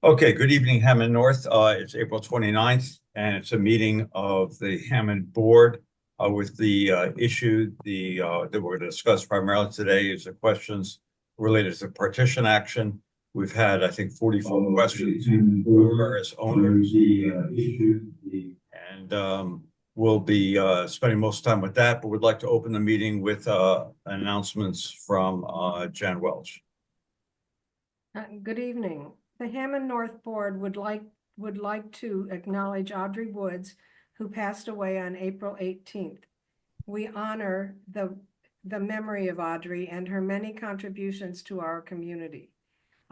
Okay, good evening, Hammond North. It's April 29th, and it's a meeting of the Hammond Board with the issue that we're going to discuss primarily today is the questions related to partition action. We've had, I think, 44 questions as owners, and we'll be spending most of the time with that, but we'd like to open the meeting with announcements from Jan Welch. Good evening. The Hammond North Board would like to acknowledge Audrey Woods, who passed away on April 18th. We honor the memory of Audrey and her many contributions to our community.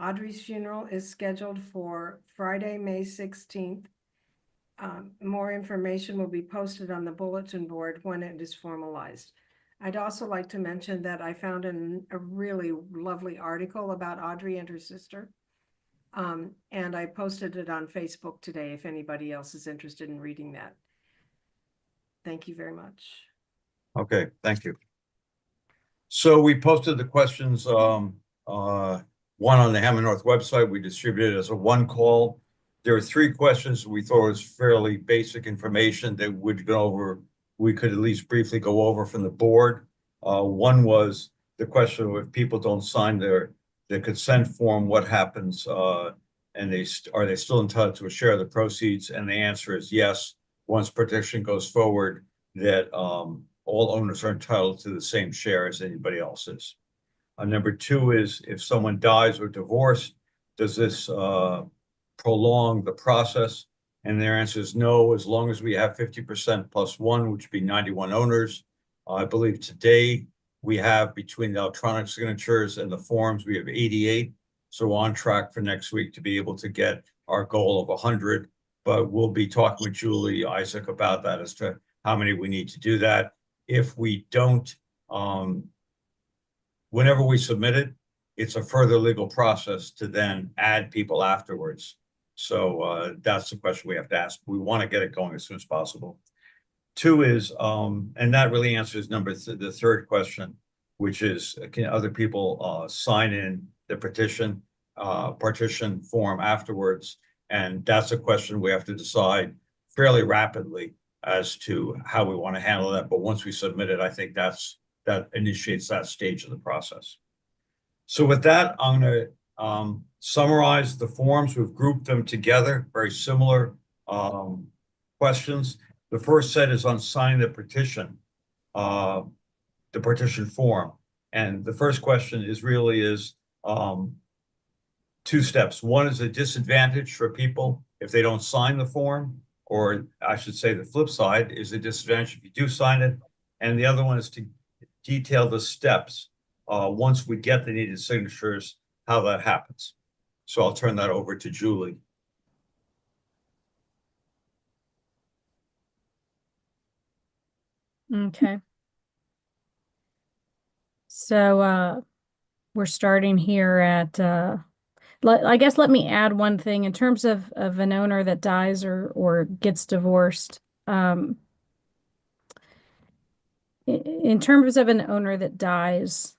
Audrey's funeral is scheduled for Friday, May 16th. More information will be posted on the bulletin board when it is formalized. I'd also like to mention that I found a really lovely article about Audrey and her sister. And I posted it on Facebook today if anybody else is interested in reading that. Thank you very much. Okay, thank you. So we posted the questions, one on the Hammond North website. We distributed it as a one call. There are three questions we thought was fairly basic information that we could at least briefly go over from the board. One was the question of if people don't sign their consent form, what happens? And are they still entitled to a share of the proceeds? And the answer is yes. Once petition goes forward, that all owners are entitled to the same share as anybody else is. Number two is if someone dies or divorced, does this prolong the process? And their answer is no, as long as we have 50% plus one, which would be 91 owners. I believe today we have, between the electronic signatures and the forms, we have 88. So on track for next week to be able to get our goal of 100. But we'll be talking with Julie Isaac about that as to how many we need to do that. If we don't, whenever we submit it, it's a further legal process to then add people afterwards. So that's the question we have to ask. We want to get it going as soon as possible. Two is, and that really answers the third question, which is, can other people sign in the partition form afterwards? And that's a question we have to decide fairly rapidly as to how we want to handle that. But once we submit it, I think that initiates that stage of the process. So with that, I'm going to summarize the forms. We've grouped them together, very similar questions. The first set is on signing the petition form. And the first question is two steps. One is a disadvantage for people if they don't sign the form, or I should say the flip side is a disadvantage if you do sign it. And the other one is to detail the steps once we get the needed signatures, how that happens. So I'll turn that over to Julie. Okay. So we're starting here at, I guess let me add one thing in terms of an owner that dies or gets divorced. In terms of an owner that dies,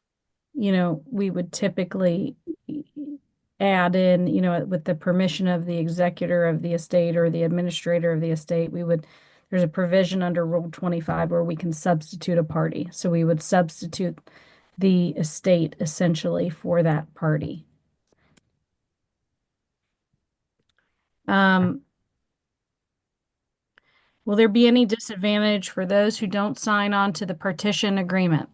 we would typically add in, with the permission of the executor of the estate or the administrator of the estate, there's a provision under Rule 25 where we can substitute a party. So we would substitute the estate essentially for that party. Will there be any disadvantage for those who don't sign on to the partition agreement?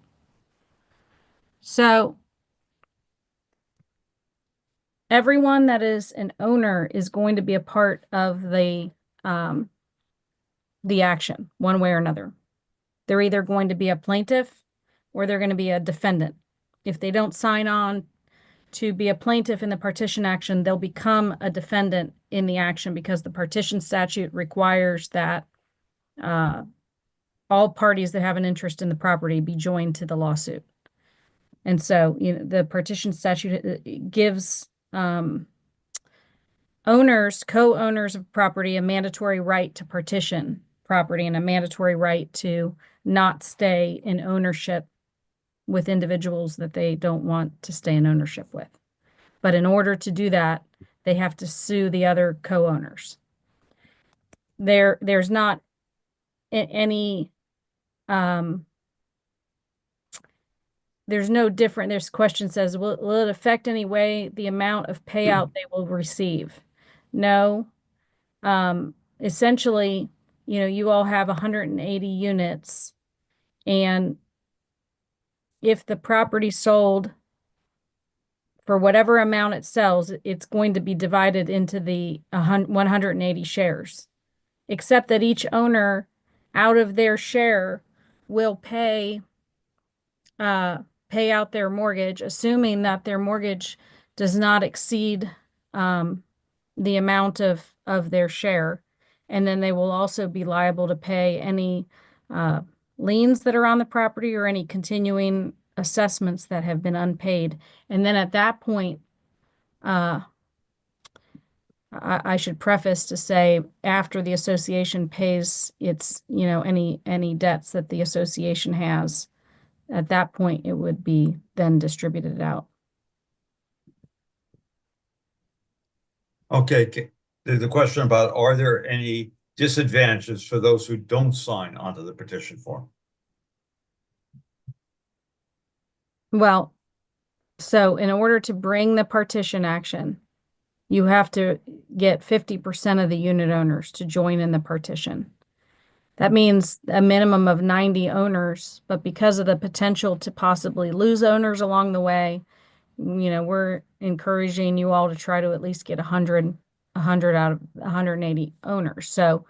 So everyone that is an owner is going to be a part of the action one way or another. They're either going to be a plaintiff or they're going to be a defendant. If they don't sign on to be a plaintiff in the partition action, they'll become a defendant in the action because the partition statute requires that all parties that have an interest in the property be joined to the lawsuit. And so, the partition statute gives co-owners of property, a mandatory right to partition property and a mandatory right to not stay in ownership with individuals that they don't want to stay in ownership with. But in order to do that, they have to sue the other co-owners. There's not any, there's no different. This question says, will it affect any way the amount of payout they will receive? No. Essentially, you all have 180 units, and if the property sold for whatever amount it sells, it's going to be divided into the 180 shares, except that each owner out of their share will pay out their mortgage, assuming that their mortgage does not exceed the amount of their share. And then they will also be liable to pay any liens that are on the property or any continuing assessments that have been unpaid. And then at that point, I should preface to say, after the association pays its, any debts that the association has, at that point, it would be then distributed out. Okay, there's a question about, are there any disadvantages for those who don't sign onto the petition form? Well, so in order to bring the partition action, you have to get 50% of the unit owners to join in the partition. That means a minimum of 90 owners, but because of the potential to possibly lose owners along the way, we're encouraging you all to try to at least get 100 out of 180 owners. So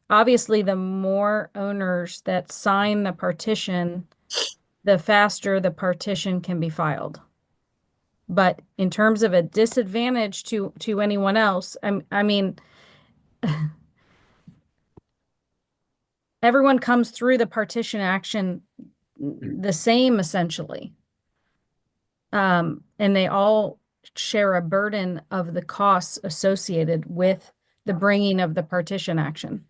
obviously, the more owners that sign the partition, the faster the partition can be filed. But in terms of a disadvantage to anyone else, I mean, everyone comes through the partition action the same, essentially. And they all share a burden of the costs associated with the bringing of the partition action.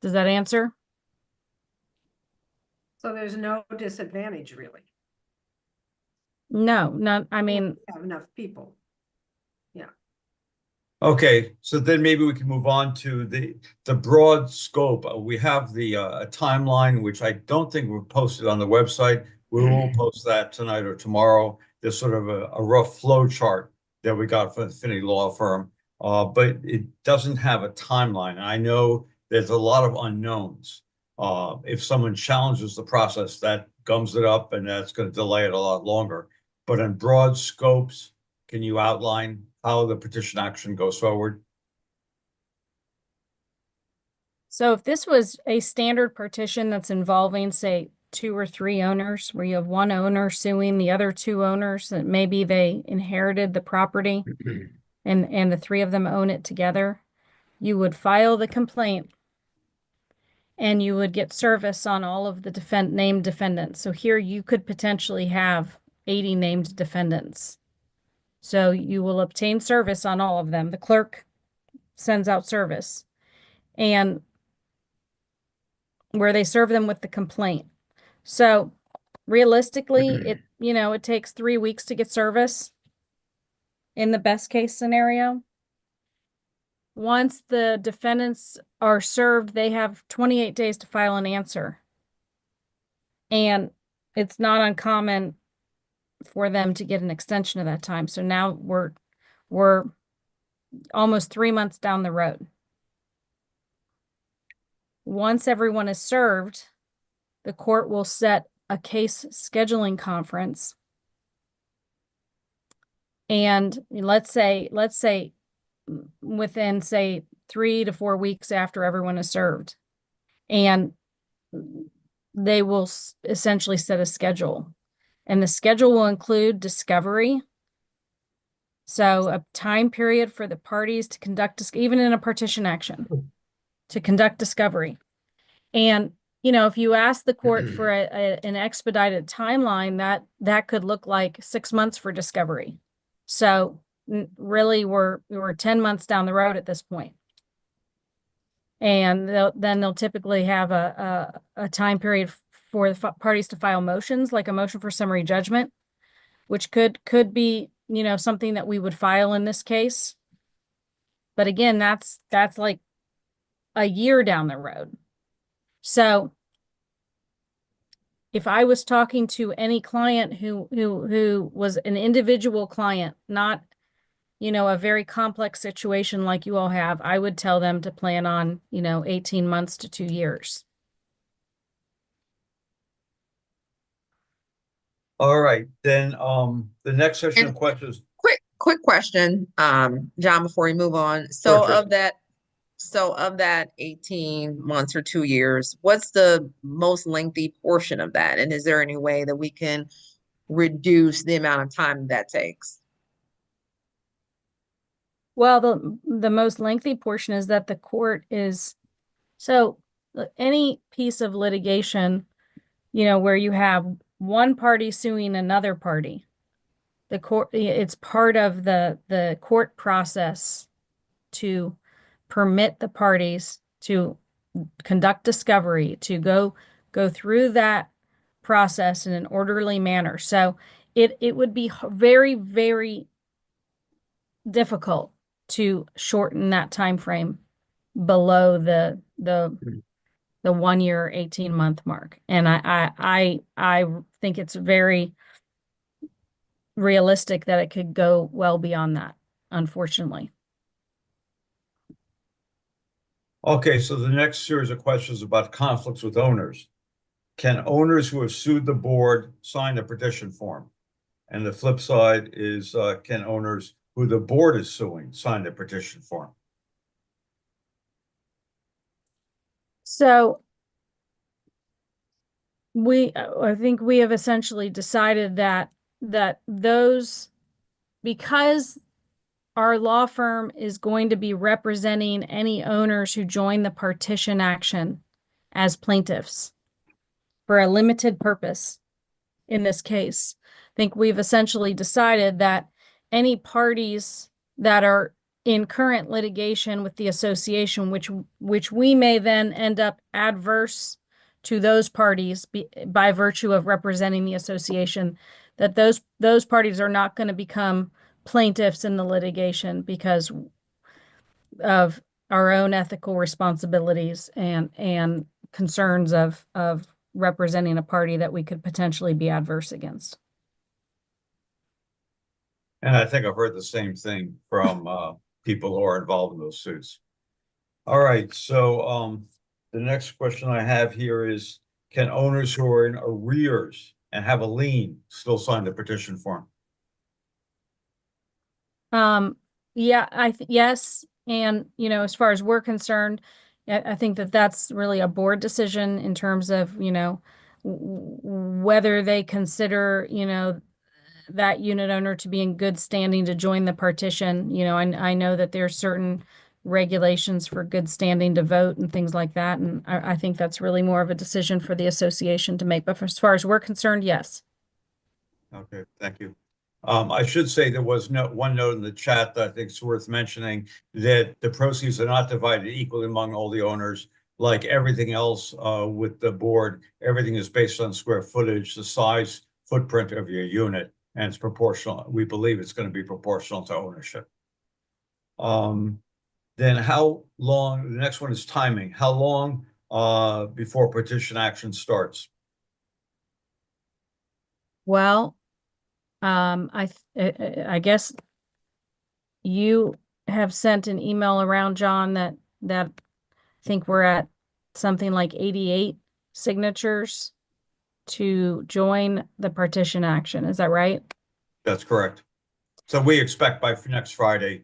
Does that answer? So there's no disadvantage, really. No, not, I mean, We have enough people. Okay, so then maybe we can move on to the broad scope. We have the a timeline, which I don't think we've posted on the website. We will post that tonight or tomorrow. There's sort of a rough flow chart that we got from the Finney Law Firm, but it doesn't have a timeline. And I know there's a lot of unknowns. If someone challenges the process, that gums it up, and that's going to delay it a lot longer. But in broad scopes, can you outline how the petition action goes forward? so if this was a standard partition that's involving, say, 2 or 3 owners, where you have one owner suing the other 2 owners, that maybe they inherited the property and the 3 of them own it together, you would file the complaint and you would get service on all of the named defendants. So here you could potentially have 80 named defendants. So you will obtain service on all of them. The clerk sends out service, and where they serve them with the complaint. So realistically, it takes 3 weeks to get service in the best case scenario. Once the defendants are served, they have 28 days to file an answer. And it's not uncommon for them to get an extension of that time. So now we're almost 3 months down the road. Once everyone is served, the court will set a case scheduling conference. And let's say within, say, 3 to 4 weeks after everyone is served, and they will essentially set a schedule. And the schedule will include discovery. So a time period for the parties to conduct, even in a partition action, to conduct discovery. And, if you ask the court for an expedited timeline, that could look like 6 months for discovery. So really we're 10 months down the road at this point. And they'll typically have a time period for the parties to file motions, like a motion for summary judgment, which could be something that we would file in this case. But again, that's like a year down the road. So if I was talking to any client who was an individual client, not, a very complex situation like you all have, I would tell them to plan on, 18 months to 2 years. All right, then, the next session of And- questions. Quick question, John, before we move on. Sure, Tristan. So of that 18 months or 2 years, what's the most lengthy portion of that? And is there any way that we can reduce the amount of time that takes? Well, the most lengthy portion is that the court is, so any piece of litigation, where you have one party suing another party, the court, it's part of the court process to permit the parties to conduct discovery, to go through that process in an orderly manner. So it would be very, very difficult to shorten that time frame below the 1 year, 18-month mark. And I think it's very realistic that it could go well beyond that, unfortunately. Okay, so the next series of questions about conflicts with owners. Can owners who have sued the board sign the petition form? And the flip side is, can owners who the board is suing sign the petition form? So I think we have essentially decided that those, because our law firm is going to be representing any owners who join the partition action as plaintiffs for a limited purpose in this case. I think we've essentially decided that any parties that are in current litigation with the association, which we may then end up adverse to those parties by virtue of representing the association, that those parties are not going to become plaintiffs in the litigation because of our own ethical responsibilities and concerns of representing a party that we could potentially be adverse against. And I think I've heard the same thing from people who are involved in those suits. All right, so the next question I have here is, can owners who are in arrears and have a lien still sign the petition form? Yeah, yes. And, as far as we're concerned, I think that that's really a board decision in terms of, whether they consider, that unit owner to be in good standing to join the partition. I know that there's certain regulations for good standing to vote and things like that. And I think that's really more of a decision for the association to make. But as far as we're concerned, yes. Okay, thank you. I should say there was one note in the chat that I think is worth mentioning, that the proceeds are not divided equally among all the owners. Like everything else with the board, everything is based on square footage, the size, footprint of your unit, and it's proportional. We believe it's going to be proportional to ownership. Then how long, the next one is timing. How long before petition action starts? Well, I guess you have sent an email around, John, that I think we're at something like 88 signatures to join the partition action. Is that right? That's correct. So we expect by next Friday,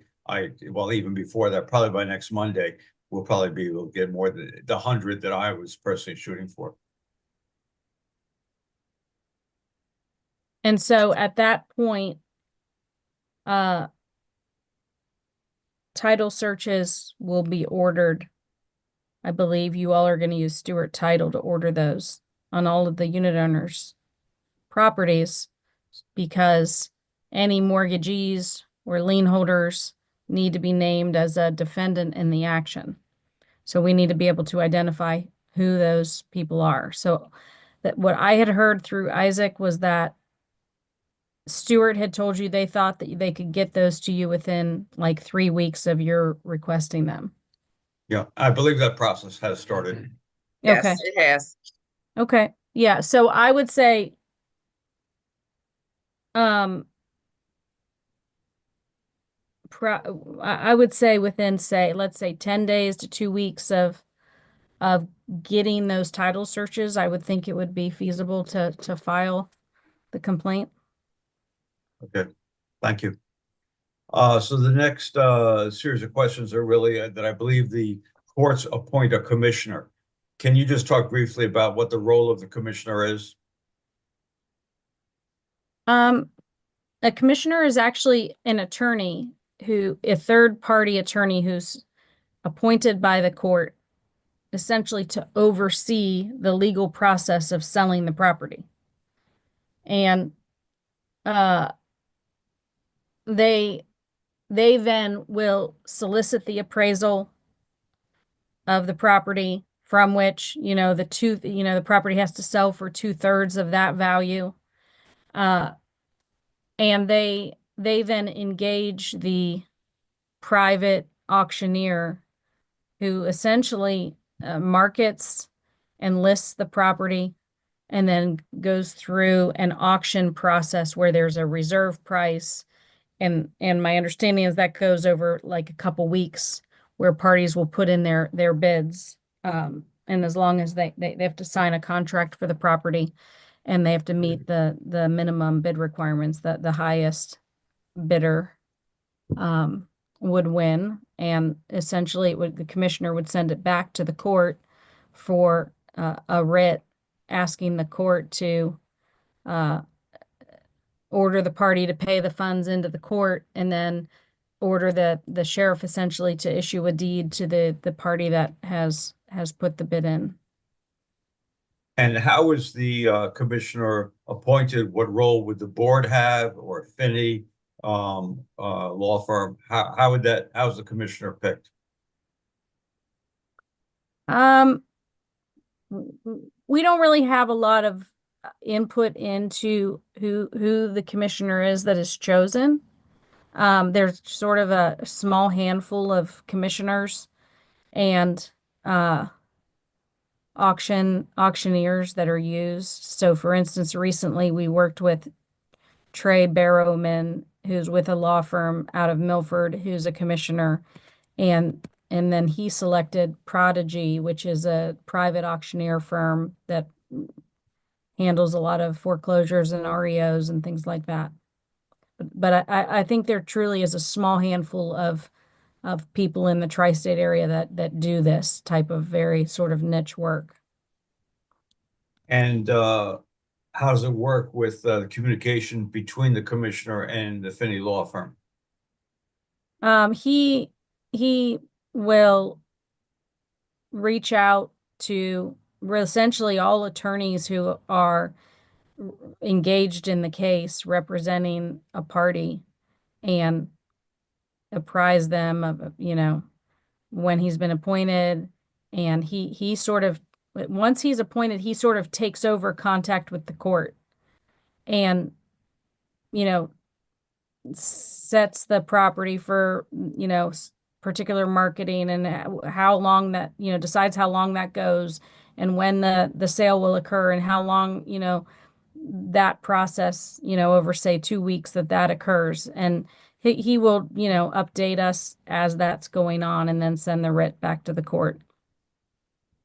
well, even before that, probably by next Monday, we'll probably be able to get more than the 100 that I was personally shooting for. And so at that point, title searches will be ordered. I believe you all are going to use Stewart Title to order those on all of the unit owners' properties, because any mortgagees or lien holders need to be named as a defendant in the action. So we need to be able to identify who those people are. So that what I had heard through Isaac was that Stewart had told you they thought that they could get those to you within like 3 weeks of your requesting them. Yeah, I believe that process has started. Yes, Okay. it has. Okay. Yeah. So I would say, um, I would say within, say, let's say 10 days to 2 weeks of getting those title searches, I would think it would be feasible to file the complaint. Okay, thank you. So the next series of questions are really that I believe the courts appoint a commissioner. Can you just talk briefly about what the role of the commissioner is? Um, a commissioner is actually an attorney a third party attorney who's appointed by the court essentially to oversee the legal process of selling the property. And uh, they they then will solicit the appraisal of the property from which, the property has to sell for 2/3 of that value. Uh, and they then engage the private auctioneer who essentially markets and lists the property and then goes through an auction process where there's a reserve price. And my understanding is that goes over like a couple weeks where parties will put in their bids. And as long as they have to sign a contract for the property and they have to meet the minimum bid requirements, that the highest bidder would win. And essentially the commissioner would send it back to the court for a writ asking the court to uh, order the party to pay the funds into the court and then order the sheriff essentially to issue a deed to the party that has put the bid in. And how is the commissioner appointed? What role would the board have or Finney law firm? How's the commissioner picked? Um, we don't really have a lot of input into who the commissioner is that is chosen. There's sort of a small handful of commissioners and auctioneers that are used. So for instance, recently we worked with Trey Barrowman, who's with a law firm out of Milford, who's a commissioner, and then he selected Prodigy, which is a private auctioneer firm that handles a lot of foreclosures and REOs and things like that. But I think there truly is a small handful of people in the tri-state area that do this type of very sort of niche work. And how does it work with the communication between the commissioner and the Finney law firm? He will reach out to essentially all attorneys who are engaged in the case representing a party and apprise them of, when he's been appointed. And he sort of, once he's appointed, he sort of takes over contact with the court and, you know, sets the property for, particular marketing and how long that, decides how long that goes and when the sale will occur and how long, that process, over say 2 weeks that occurs. And he will, update us as that's going on and then send the writ back to the court.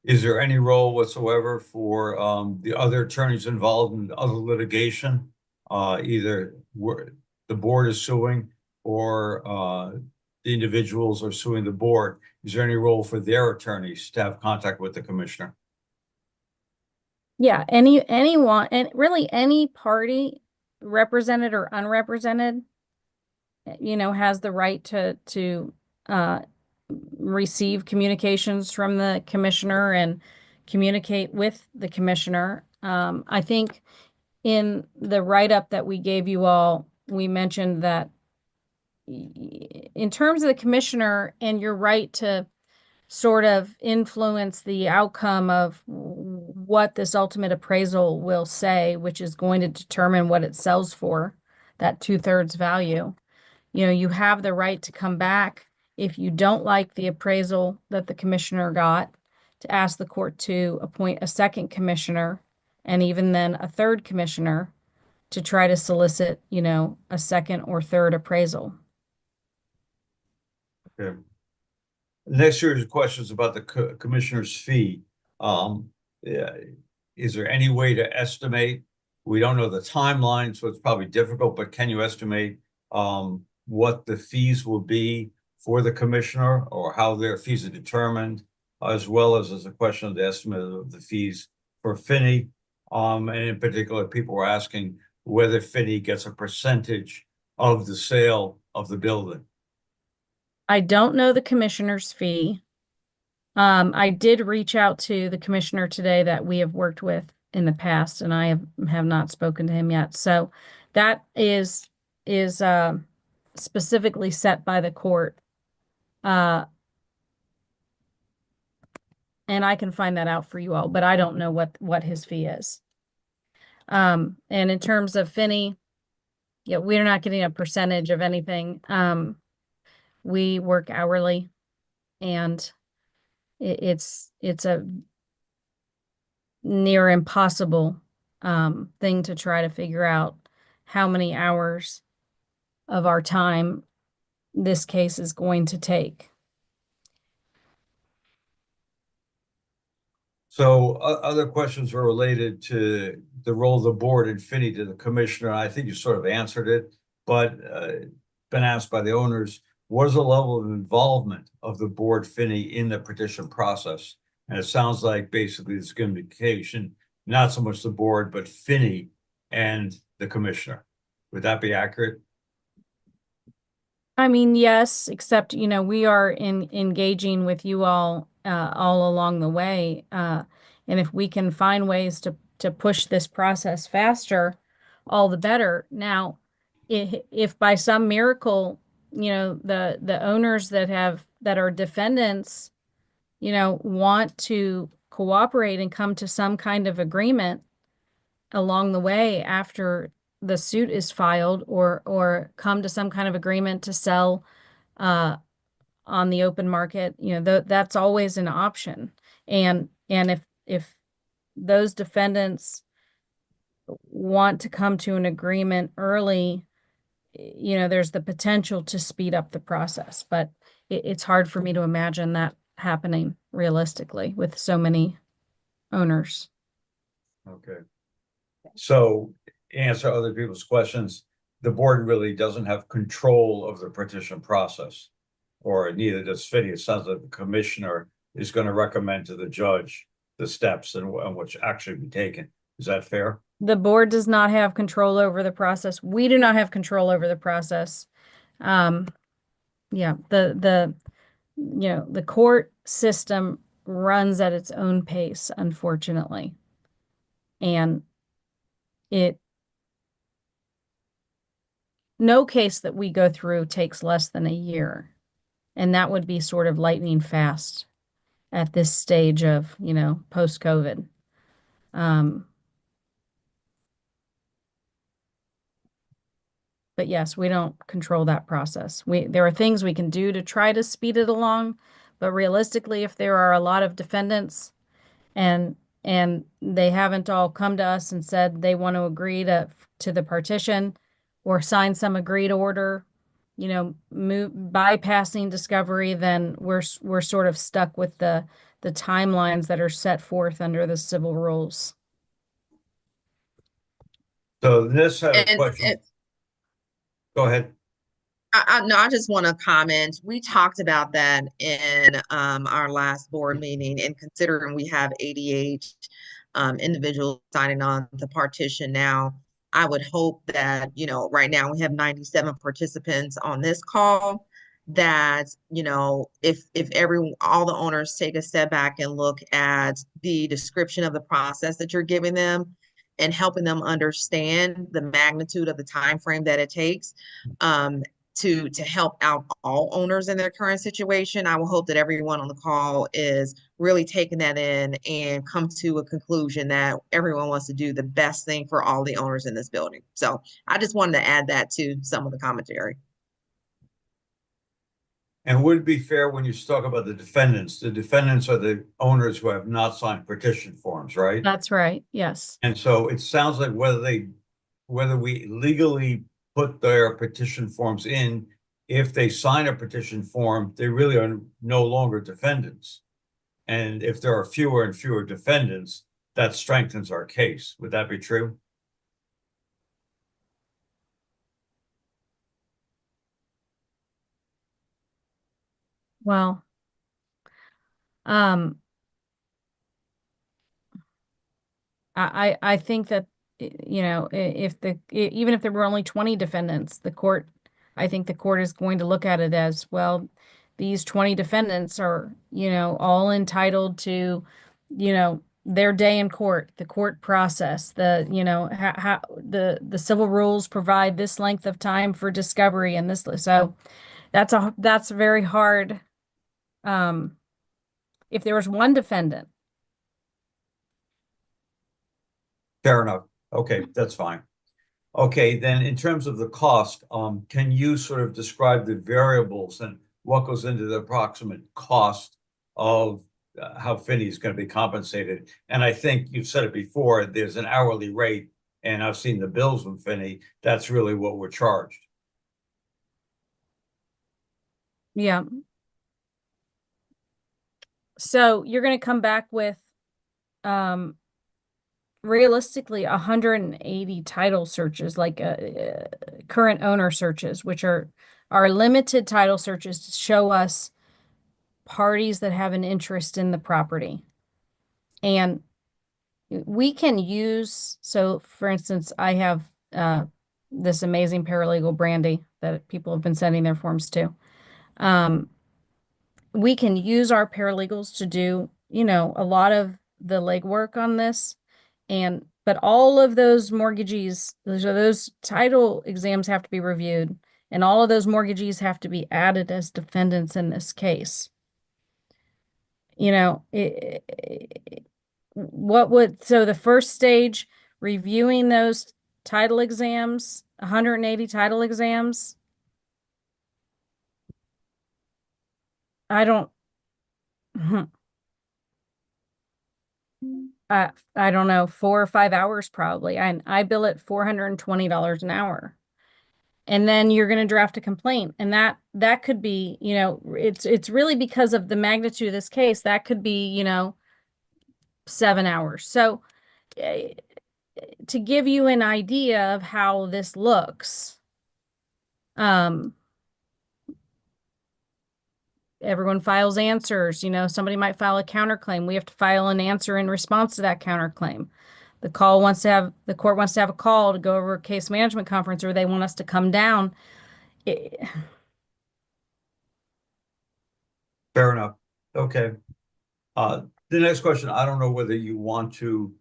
Is there any role whatsoever for the other attorneys involved in other litigation? Either the board is suing or the individuals are suing the board. Is there any role for their attorneys to have contact with the commissioner? Yeah, anyone, and really any party, represented or unrepresented, has the right to receive communications from the commissioner and communicate with the commissioner. I think in the write-up that we gave you all, we mentioned that in terms of the commissioner and your right to sort of influence the outcome of what this ultimate appraisal will say, which is going to determine what it sells for, that 2/3 value. You know, you have the right to come back if you don't like the appraisal that the commissioner got, to ask the court to appoint a second commissioner and even then a third commissioner to try to solicit, you know, a second or third appraisal. Okay. Next series of questions about the commissioner's fee. Yeah, is there any way to estimate? We don't know the timeline, so it's probably difficult, but can you estimate what the fees will be for the commissioner or how their fees are determined, as well as a question of the estimate of the fees for Finney? And in particular, people were asking whether Finney gets a percentage of the sale of the building. I don't know the commissioner's fee. I did reach out to the commissioner today that we have worked with in the past, and I have not spoken to him yet. So that is specifically set by the court. And I can find that out for you all, but I don't know what his fee is. And in terms of Finney, yeah, we're not getting a percentage of anything. We work hourly, and it's a near impossible thing to try to figure out how many hours of our time this case is going to take. So other questions were related to the role of the board and Finney to the commissioner. I think you sort of answered it, but been asked by the owners, what is the level of involvement of the board Finney in the petition process? And it sounds like basically it's communication, not so much the board, but Finney and the commissioner. Would that be accurate? I mean, yes, except, you know, we are engaging with you all along the way. And if we can find ways to push this process faster, all the better. Now, if by some miracle, you know, the owners that are defendants, you know, want to cooperate and come to some kind of agreement along the way after the suit is filed, or come to some kind of agreement to sell on the open market, you know, that's always an option. And if those defendants want to come to an agreement early, you know, there's the potential to speed up the process, but it's hard for me to imagine that happening realistically with so many owners. Okay. So answer other people's questions. The board really doesn't have control of the petition process, or neither does Finney. It sounds like the commissioner is going to recommend to the judge the steps and what should actually be taken. Is that fair? The board does not have control over the process. We do not have control over the process. Yeah, you know, the court system runs at its own pace, unfortunately. And no case that we go through takes less than a year. And that would be sort of lightning fast at this stage of, you know, post-COVID. But yes, we don't control that process. There are things we can do to try to speed it along, but realistically, if there are a lot of defendants and they haven't all come to us and said they want to agree to the partition or sign some agreed order, you know, bypassing discovery, then we're sort of stuck with the timelines that are set forth under the civil rules. So this had a question. Go ahead. No, I just want to comment. We talked about that in our last board meeting, and considering we have 88 individuals signing on the partition now, I would hope that, you know, right now we have 97 participants on this call, that, you know, if all the owners take a step back and look at the description of the process that you're giving them and helping them understand the magnitude of the time frame that it takes, to help out all owners in their current situation. I will hope that everyone on the call is really taking that in and come to a conclusion that everyone wants to do the best thing for all the owners in this building. So I just wanted to add that to some of the commentary. And would it be fair when you talk about the defendants are the owners who have not signed petition forms, right? That's right. Yes. And so it sounds like whether we legally put their petition forms in, if they sign a petition form, they really are no longer defendants. And if there are fewer and fewer defendants, that strengthens our case. Would that be true? Well, um, I think that, you know, even if there were only 20 defendants, I think the court is going to look at it as, well, these 20 defendants are, you know, all entitled to, you know, their day in court, the court process, you know, how the civil rules provide this length of time for discovery and this, so that's very hard. If there was one defendant. Fair enough. Okay, that's fine. Okay, then in terms of the cost, can you sort of describe the variables and what goes into the approximate cost of how Finney is going to be compensated? And I think you've said it before, there's an hourly rate, and I've seen the bills from Finney. That's really what we're charged. Yeah. So you're going to come back with, realistically 180 title searches, like current owner searches, which are limited title searches to show us parties that have an interest in the property. And we can use, so for instance, I have this amazing paralegal, Brandy, that people have been sending their forms to. We can use our paralegals to do, you know, a lot of the legwork on this. But all of those mortgagees, those title exams have to be reviewed, and all of those mortgagees have to be added as defendants in this case. You know, so the first stage, reviewing those title exams, 180 title exams, I don't know, 4 or 5 hours probably. And I bill it $420 an hour. And then you're going to draft a complaint. And that could be, you know, it's really because of the magnitude of this case, that could be, you know, 7 hours. So to give you an idea of how this looks, everyone files answers. You know, somebody might file a counterclaim. We have to file an answer in response to that counterclaim. The court wants to have a call to go over a case management conference, or they want us to come down. Fair enough. Okay. The next question, I don't know whether you want to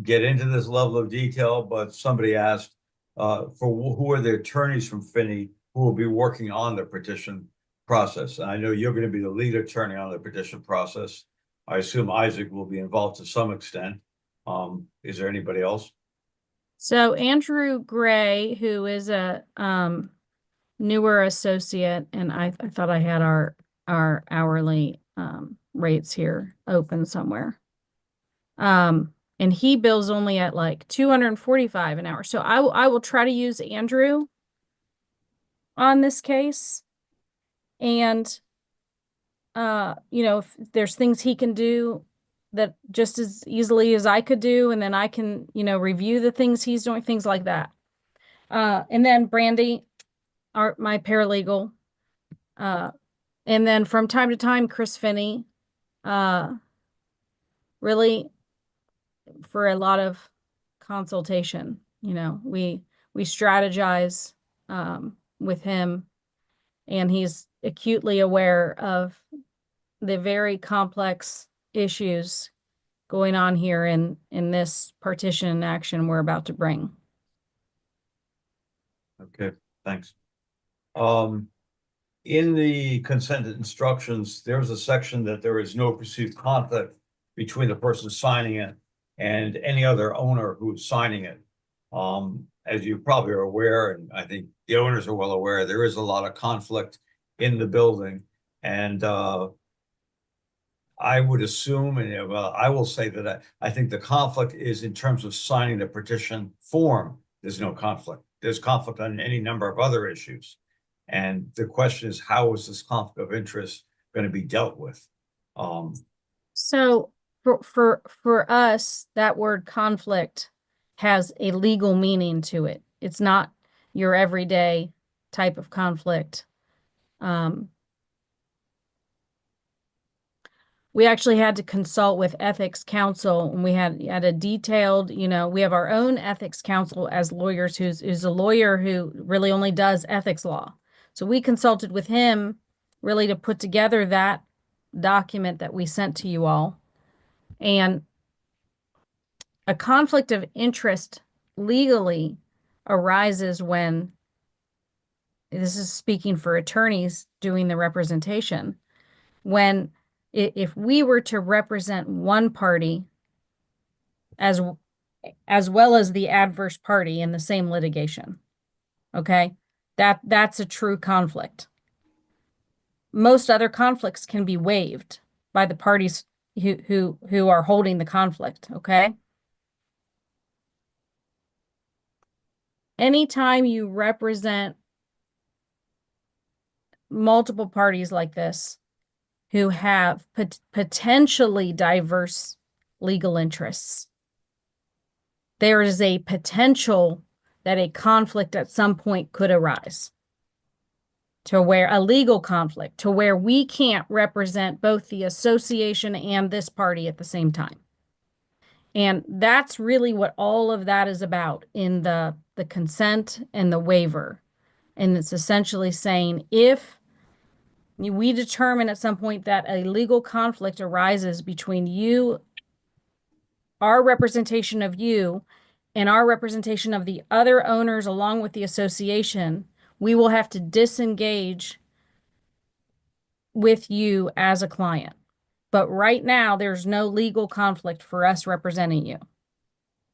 get into this level of detail, but somebody asked who are the attorneys from Finney who will be working on the petition process. And I know you're going to be the lead attorney on the petition process. I assume Isaac will be involved to some extent. Is there anybody else? So Andrew Gray, who is a newer associate, and I thought I had our hourly rates here open somewhere. And he bills only at like $245 an hour. So I will try to use Andrew on this case. And you know, if there's things he can do that just as easily as I could do, and then I can, you know, review the things he's doing, things like that. And then Brandy, my paralegal. And then from time to time, Chris Finney, really for a lot of consultation. You know, we strategize with him, and he's acutely aware of the very complex issues going on here in this partition action we're about to bring. Okay, thanks. In the consent instructions, there's a section that there is no perceived conflict between the person signing it and any other owner who's signing it. As you probably are aware, and I think the owners are well aware, there is a lot of conflict in the building. And I would assume, and I will say that I think the conflict is in terms of signing the petition form. There's no conflict. There's conflict on any number of other issues. And the question is, how is this conflict of interest going to be dealt with? So for us, that word conflict has a legal meaning to it. It's not your everyday type of conflict. We actually had to consult with ethics counsel, and we had a detailed, we have our own ethics counsel as lawyers who's a lawyer who really only does ethics law. So we consulted with him really to put together that document that we sent to you all. And a conflict of interest legally arises when, this is speaking for attorneys doing the representation, when if we were to represent one party as well as the adverse party in the same litigation, okay, that's a true conflict. Most other conflicts can be waived by the parties who are holding the conflict, okay? Anytime you represent multiple parties like this who have potentially diverse legal interests, there is a potential that a conflict at some point could arise, to where a legal conflict, to where we can't represent both the association and this party at the same time. And that's really what all of that is about in the consent and the waiver. And it's essentially saying, if we determine at some point that a legal conflict arises between you, our representation of you, and our representation of the other owners along with the association, we will have to disengage with you as a client. But right now, there's no legal conflict for us representing you.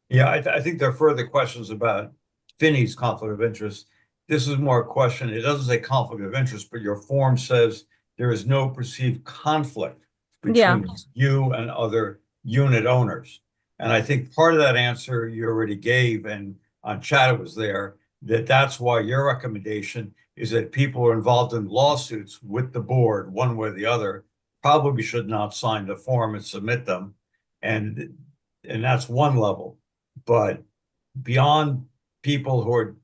Yeah, I think there are further questions about Finney's conflict of interest. This is more a question. It doesn't say conflict of interest, but your form says there is no perceived conflict between you and other unit owners. And I think part of that answer you already gave, and on chat it was there, that's why your recommendation is that people who are involved in lawsuits with the board, one way or the other, probably should not sign the form and submit them. And that's one level. But beyond people who are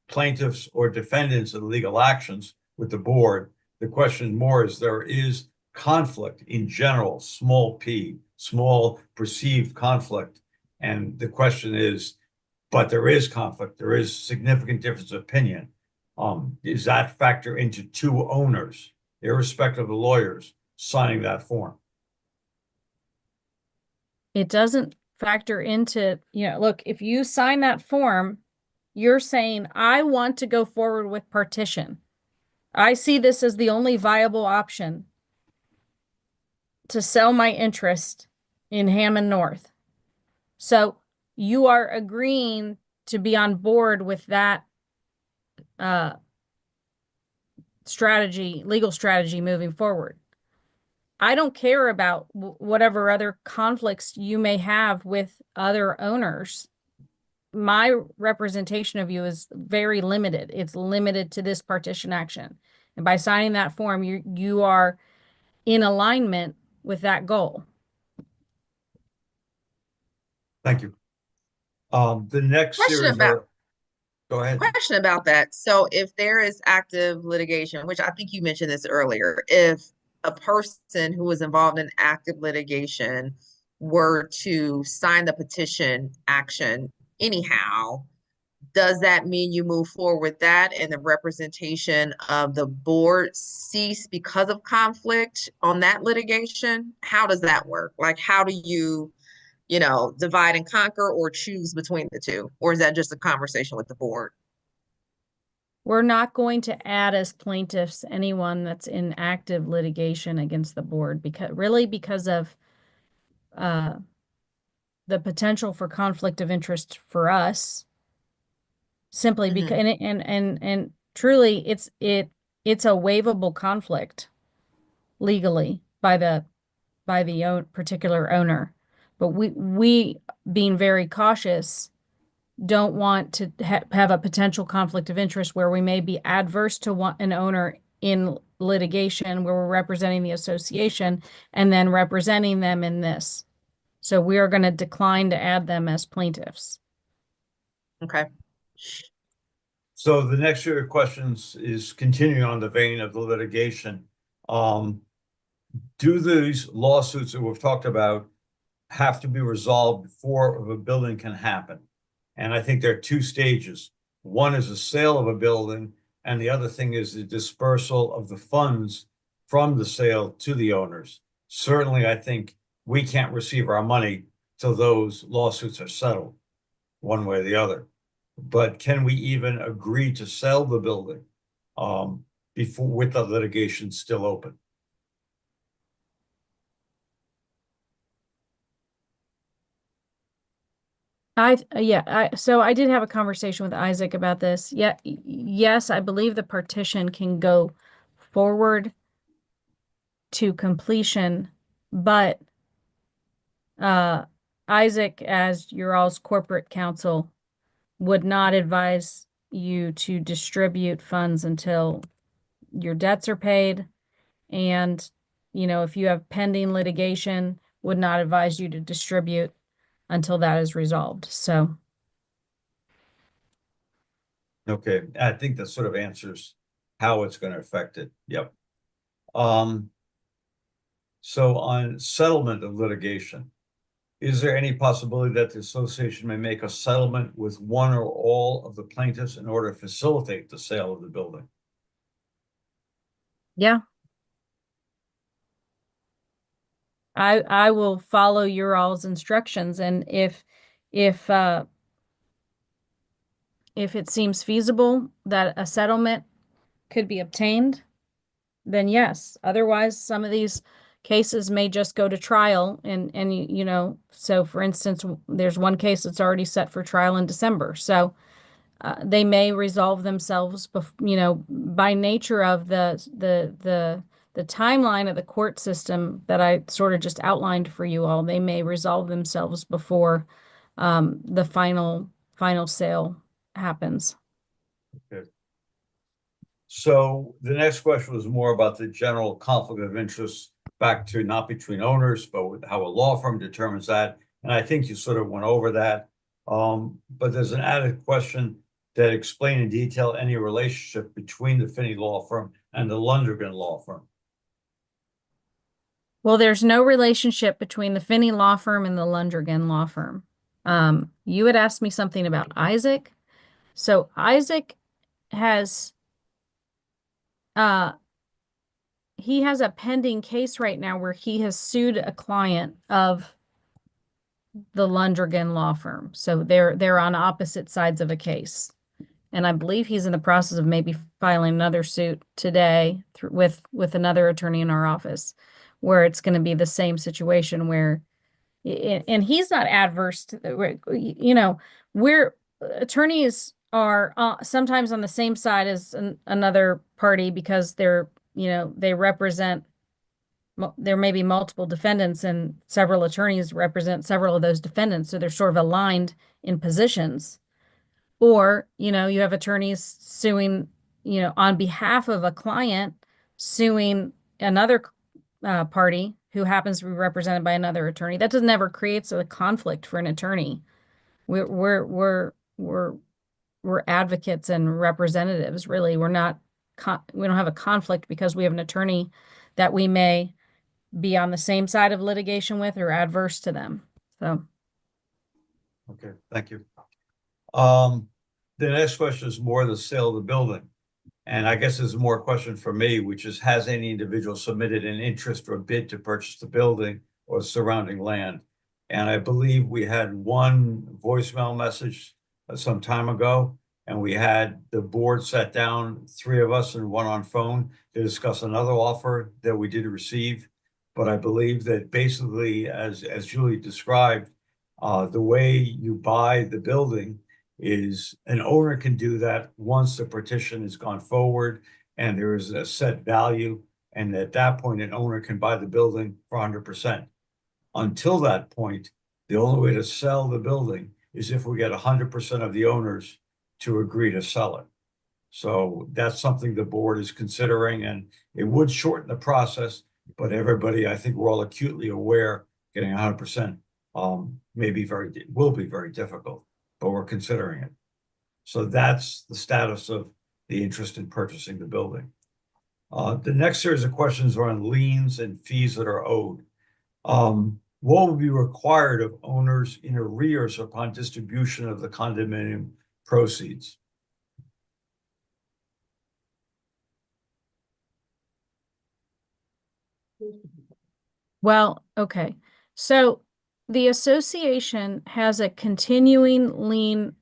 plaintiffs or defendants in legal actions with the board, the question more is, there is conflict in general, small p, small perceived conflict. And the question is, but there is conflict, there is significant difference of opinion. Is that factor into two owners, irrespective of the lawyers, signing that form? It doesn't factor into, look, if you sign that form, you're saying, I want to go forward with partition. I see this as the only viable option to sell my interest in Hammond North. So you are agreeing to be on board with that legal strategy moving forward. I don't care about whatever other conflicts you may have with other owners. My representation of you is very limited. It's limited to this partition action. And by signing that form, you are in alignment with that goal. Thank you. The next series go ahead. Question about that. So if there is active litigation, which I think you mentioned this earlier, if a person who was involved in active litigation were to sign the petition action anyhow, does that mean you move forward with that and the representation of the board cease because of conflict on that litigation? How does that work? Like, how do you, divide and conquer or choose between the two? Or is that just a conversation with the board? We're not going to add as plaintiffs anyone that's in active litigation against the board because of the potential for conflict of interest for us. Simply because and truly it's a waivable conflict legally by the particular owner. But we being very cautious don't want to have a potential conflict of interest where we may be adverse to an owner in litigation where we're representing the association and then representing them in this. So we are going to decline to add them as plaintiffs. Okay. So the next year of questions is continuing on the vein of the litigation. Do these lawsuits that we've talked about have to be resolved before a building can happen? And I think there are two stages. One is the sale of a building, and the other thing is the dispersal of the funds from the sale to the owners. Certainly, I think we can't receive our money till those lawsuits are settled, one way or the other. But can we even agree to sell the building before, with the litigation still open? So I did have a conversation with Isaac about this. Yeah, yes, I believe the partition can go forward to completion, but Isaac, as your all's corporate counsel, would not advise you to distribute funds until your debts are paid. And, if you have pending litigation, would not advise you to distribute until that is resolved. So. Okay, I think that sort of answers how it's going to affect it. Yep. So on settlement of litigation, is there any possibility that the association may make a settlement with one or all of the plaintiffs in order to facilitate the sale of the building? Yeah. I will follow your all's instructions, and if it seems feasible that a settlement could be obtained, then yes. Otherwise, some of these cases may just go to trial, and so for instance, there's one case that's already set for trial in December. So they may resolve themselves, by nature of the timeline of the court system that I sort of just outlined for you all. They may resolve themselves before the final sale happens. Okay. So the next question was more about the general conflict of interest, back to not between owners, but with how a law firm determines that. And I think you sort of went over that. But there's an added question that explain in detail any relationship between the Finney law firm and the Lundergan law firm. Well, there's no relationship between the Finney law firm and the Lundergan law firm. You had asked me something about Isaac. So Isaac has he has a pending case right now where he has sued a client of the Lundergan law firm. So they're on opposite sides of a case. And I believe he's in the process of maybe filing another suit today with another attorney in our office, where it's going to be the same situation where, and he's not adverse to, we're attorneys are sometimes on the same side as another party because they represent, there may be multiple defendants and several attorneys represent several of those defendants. So they're sort of aligned in positions. Or, you have attorneys suing, on behalf of a client, suing another party who happens to be represented by another attorney. That doesn't ever creates a conflict for an attorney. We're advocates and representatives, really. We don't have a conflict because we have an attorney that we may be on the same side of litigation with or adverse to them. So. Okay, thank you. The next question is more the sale of the building. And I guess there's more question for me, which is, has any individual submitted an interest or bid to purchase the building or surrounding land? And I believe we had one voicemail message some time ago. And we had the board sat down, three of us and one on phone, to discuss another offer that we did receive. But I believe that basically, as Julie described, the way you buy the building is an owner can do that once the petition has gone forward and there is a set value. And at that point, an owner can buy the building for 100%. Until that point, the only way to sell the building is if we get 100% of the owners to agree to sell it. So that's something the board is considering, and it would shorten the process, but everybody, I think we're all acutely aware, getting 100% will be very difficult, but we're considering it. So that's the status of the interest in purchasing the building. The next series of questions are on liens and fees that are owed. What will be required of owners in arrears upon distribution of the condominium proceeds? Well, okay. So the association has a continuing lien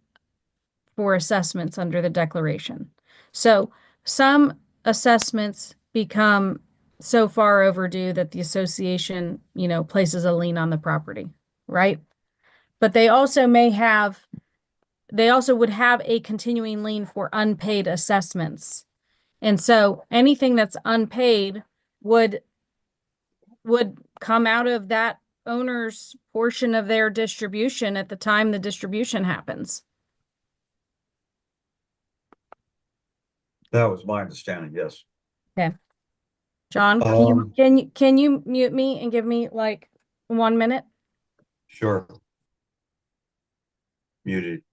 for assessments under the declaration. So some assessments become so far overdue that the association, places a lien on the property, right? But they also would have a continuing lien for unpaid assessments. And so anything that's unpaid would come out of that owner's portion of their distribution at the time the distribution happens. That was my understanding, yes. Okay. John, can you mute me and give me like 1 minute? Sure. Muted.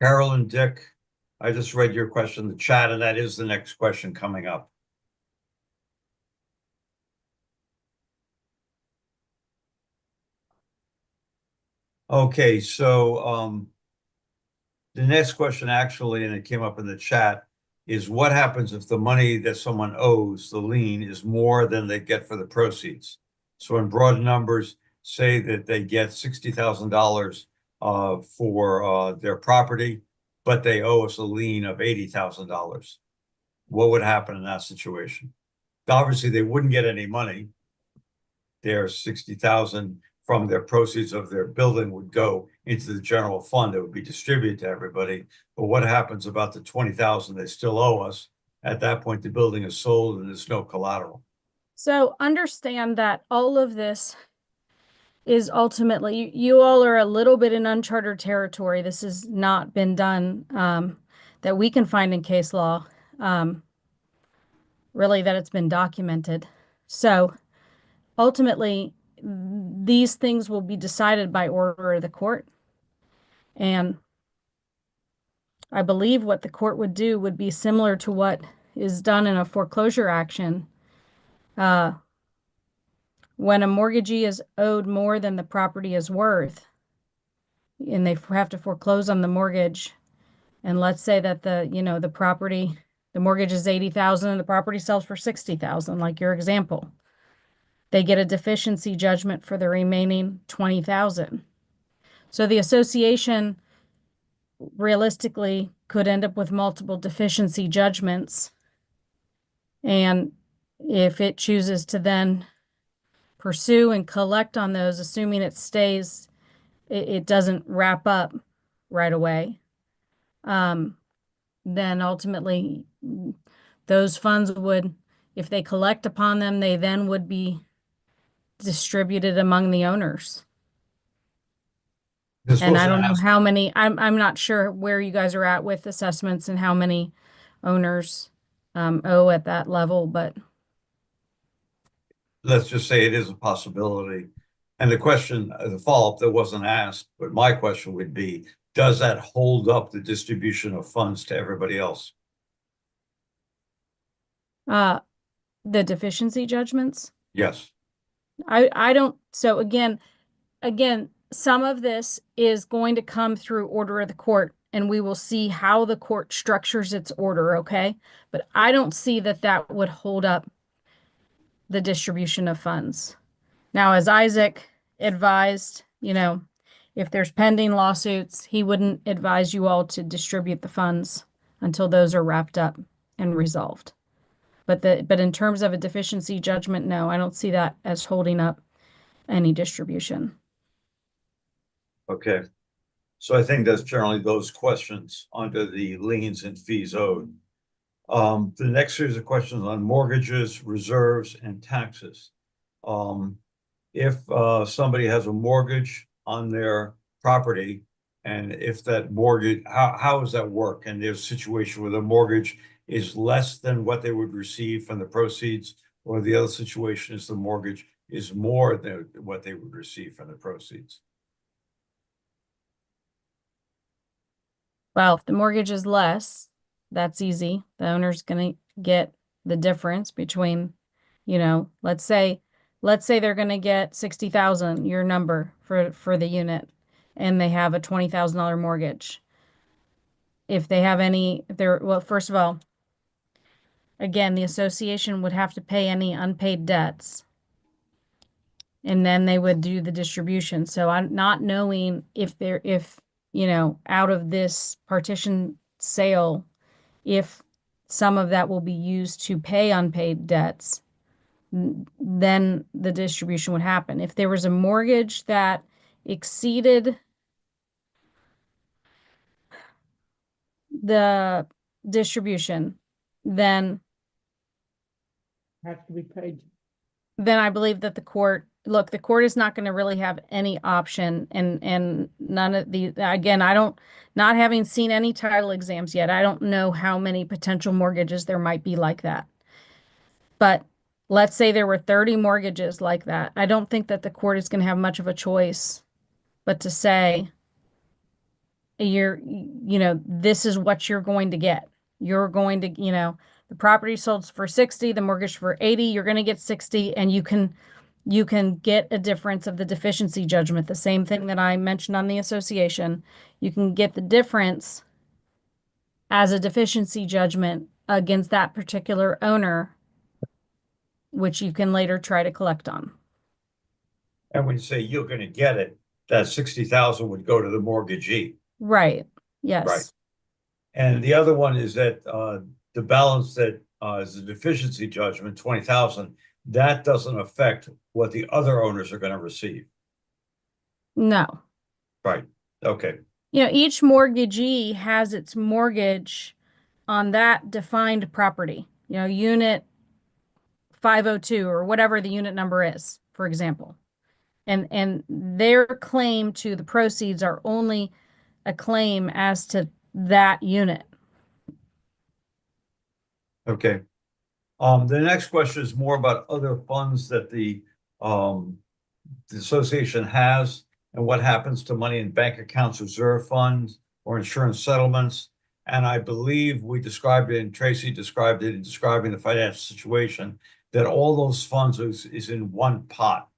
Carol and Dick, I just read your question in the chat, and that is the next question coming up. Okay, so the next question actually, and it came up in the chat, is what happens if the money that someone owes, the lien, is more than they get for the proceeds? So in broad numbers, say that they get $60,000 for their property, but they owe us a lien of $80,000. What would happen in that situation? Obviously, they wouldn't get any money. Their 60,000 from their proceeds of their building would go into the general fund that would be distributed to everybody. But what happens about the 20,000 they still owe us? At that point, the building is sold and there's no collateral. So understand that all of this is ultimately, you all are a little bit in uncharted territory. This has not been done that we can find in case law, really that it's been documented. So ultimately, these things will be decided by order of the court. And I believe what the court would do would be similar to what is done in a foreclosure action. When a mortgagee is owed more than the property is worth, and they have to foreclose on the mortgage, and let's say that the mortgage is 80,000 and the property sells for 60,000, like your example. They get a deficiency judgment for the remaining 20,000. So the association realistically could end up with multiple deficiency judgments. And if it chooses to then pursue and collect on those, assuming it stays, it doesn't wrap up right away, then ultimately those funds would, if they collect upon them, they then would be distributed among the owners. This And I wasn't don't know asked. how many, I'm not sure where you guys are at with assessments and how many owners owe at that level, but Let's just say it is a possibility. And the question, the follow-up that wasn't asked, but my question would be, does that hold up the distribution of funds to everybody else? uh the deficiency judgments, Yes. I don't, so again, some of this is going to come through order of the court, and we will see how the court structures its order, okay? But I don't see that that would hold up the distribution of funds. Now, as Isaac advised, if there's pending lawsuits, he wouldn't advise you all to distribute the funds until those are wrapped up and resolved. But in terms of a deficiency judgment, no, I don't see that as holding up any distribution. Okay. So I think that's generally those questions under the liens and fees owed. The next series of questions on mortgages, reserves, and taxes. If somebody has a mortgage on their property, and if that mortgage, how does that work? And there's a situation where the mortgage is less than what they would receive from the proceeds, or the other situation is the mortgage is more than what they would receive from the proceeds. Well, if the mortgage is less, that's easy. The owner's gonna get the difference between, let's say they're gonna get 60,000, your number for the unit, and they have a $20,000 mortgage. If they have well, first of all, again, the association would have to pay any unpaid debts. And then they would do the distribution. So I'm not knowing if out of this partition sale, if some of that will be used to pay unpaid debts, then the distribution would happen. If there was a mortgage that exceeded the distribution, then Has to be paid. I believe that the court is not going to really have any option, and none of the, again, not having seen any title exams yet, I don't know how many potential mortgages there might be like that. But let's say there were 30 mortgages like that. I don't think that the court is going to have much of a choice but to say, this is what you're going to get. You're going to, the property sold for 60, the mortgage for 80, you're going to get 60, and you can get a difference of the deficiency judgment. The same thing that I mentioned on the association. You can get the difference as a deficiency judgment against that particular owner, which you can later try to collect on. And when you say you're gonna get it, that 60,000 would go to the mortgagee. Right. Yes. Right. And the other one is that the balance that is a deficiency judgment, 20,000, that doesn't affect what the other owners are gonna receive. No. Right, okay, Each mortgagee has its mortgage on that defined property, unit 502 or whatever the unit number is, for example. And their claim to the proceeds are only a claim as to that unit. okay. The next question is more about other funds that the association has and what happens to money in bank accounts, reserve funds, or insurance settlements. And I believe we described it, and Tracy described it in describing the financial situation, that all those funds is in one pot.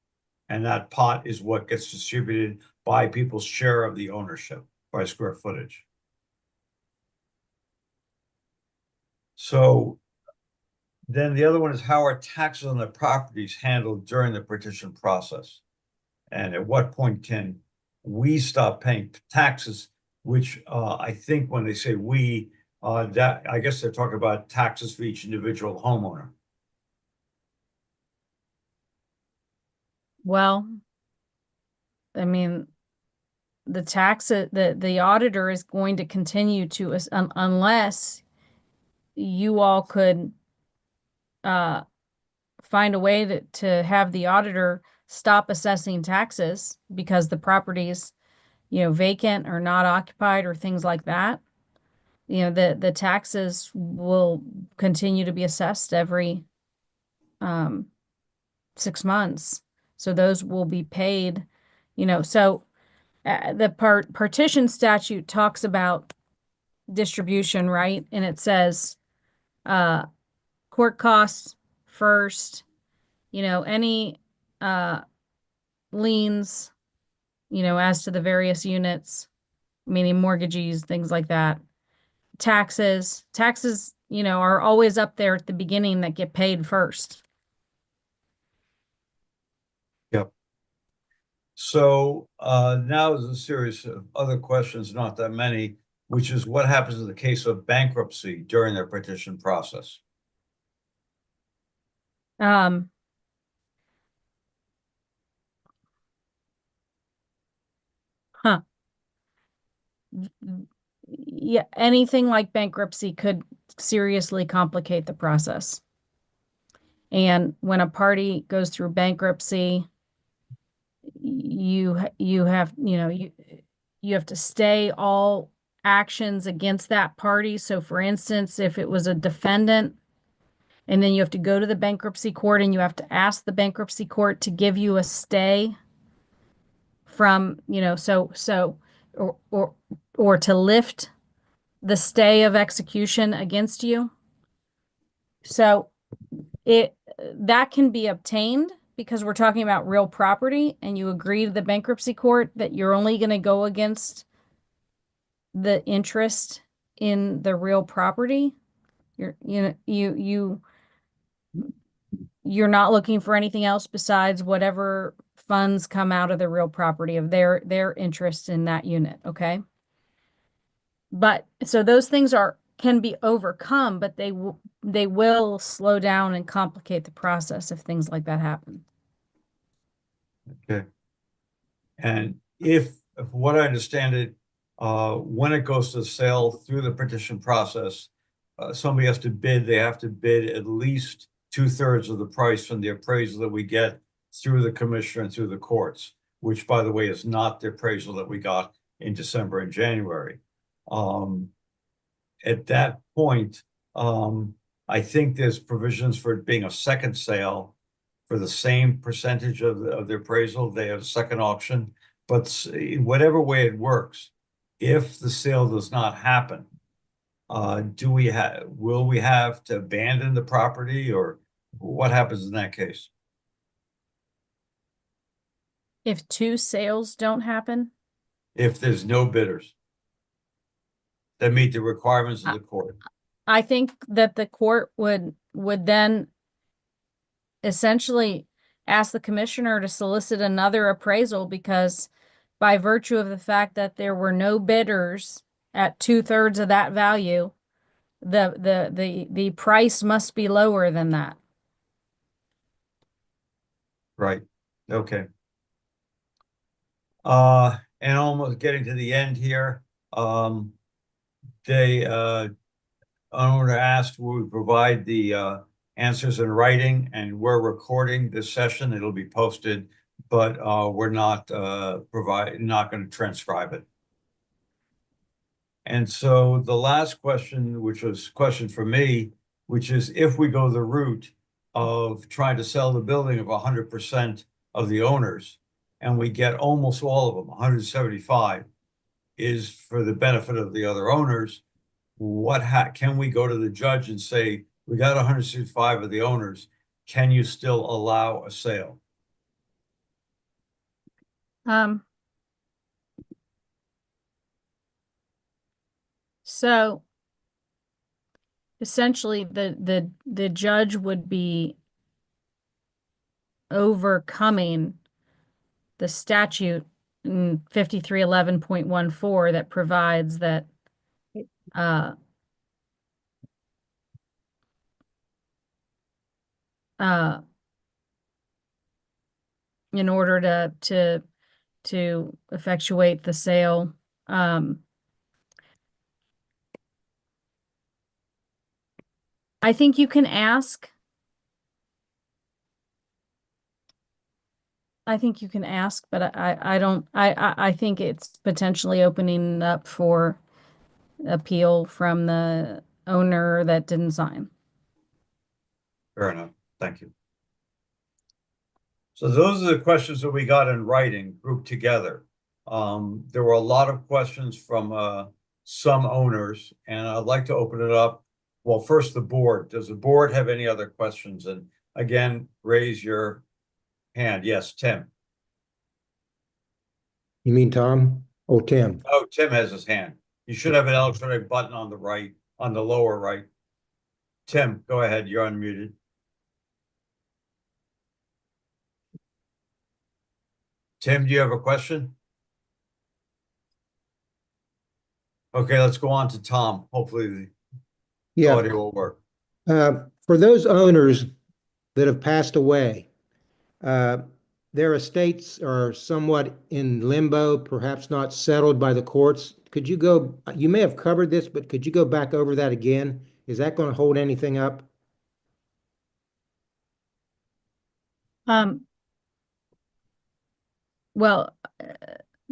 And that pot is what gets distributed by people's share of the ownership by square footage. So then the other one is, how are taxes on the properties handled during the partition process? And at what point can we stop paying taxes, which I think when they say we, that I guess they're talking about taxes for each individual homeowner. Well, I mean, the auditor is going to continue to, unless you all could find a way to have the auditor stop assessing taxes because the properties vacant or not occupied or things like that, the taxes will continue to be assessed every 6 months. So those will be paid, so the partition statute talks about distribution, right? And it says court costs first, any liens, as to the various units, meaning mortgagees, things like that. Taxes, are always up there at the beginning that get paid first. Yep. So now there's a series of other questions, not that many, which is what happens in the case of bankruptcy during the petition process? Um, huh. Yeah, anything like bankruptcy could seriously complicate the process. And when a party goes through bankruptcy, you have, you have to stay all actions against that party. So for instance, if it was a defendant, and then you have to go to the bankruptcy court and you have to ask the bankruptcy court to give you a stay from, or to lift the stay of execution against you. So that can be obtained because we're talking about real property, and you agree to the bankruptcy court that you're only going to go against the interest in the real property. You're not looking for anything else besides whatever funds come out of the real property of their interest in that unit, okay? But so those things can be overcome, but they will slow down and complicate the process if things like that happen. Okay. And if what I understand it, when it goes to sale through the petition process, somebody has to bid, they have to bid at least 2/3 of the price from the appraisal that we get through the commissioner and through the courts, which by the way is not the appraisal that we got in December and January. At that point, I think there's provisions for it being a second sale for the same percentage of the appraisal. They have a second auction, but whatever way it works, if the sale does not happen, will we have to abandon the property, or what happens in that case? If two sales don't happen, If there's no bidders that meet the requirements of the court? I think that the court would then essentially ask the commissioner to solicit another appraisal, because by virtue of the fact that there were no bidders at 2/3 of that value, the price must be lower than that. Right, okay. And almost getting to the end here, owner asked, will we provide the answers in writing, and we're recording this session. It'll be posted, but we're not not going to transcribe it. And so the last question, which was a question for me, which is if we go the route of trying to sell the building of 100% of the owners, and we get almost all of them, 175, is for the benefit of the other owners, can we go to the judge and say, we got 165 of the owners, can you still allow a sale? So essentially the judge would be overcoming the statute in 5311.14 that provides that in order to effectuate the sale, I think you can ask I think you can ask, but I don't, I think it's potentially opening up for appeal from the owner that didn't sign. Fair enough. Thank you. So those are the questions that we got in writing grouped together. There were a lot of questions from some owners, and I'd like to open it up. Well, first, the board. Does the board have any other questions? And again, raise your hand. Yes, Tim. You mean Tom? Oh, Tim. Oh, Tim has his hand. You should have an electronic button on the right, on the lower right. Tim, go ahead. You're unmuted. Tim, do you have a question? Okay, let's go on to Tom. Hopefully the Yeah, audio will work. for those owners that have passed away, their estates are somewhat in limbo, perhaps not settled by the courts. Could you go, you may have covered this, but could you go back over that again? Is that going to hold anything up? Well,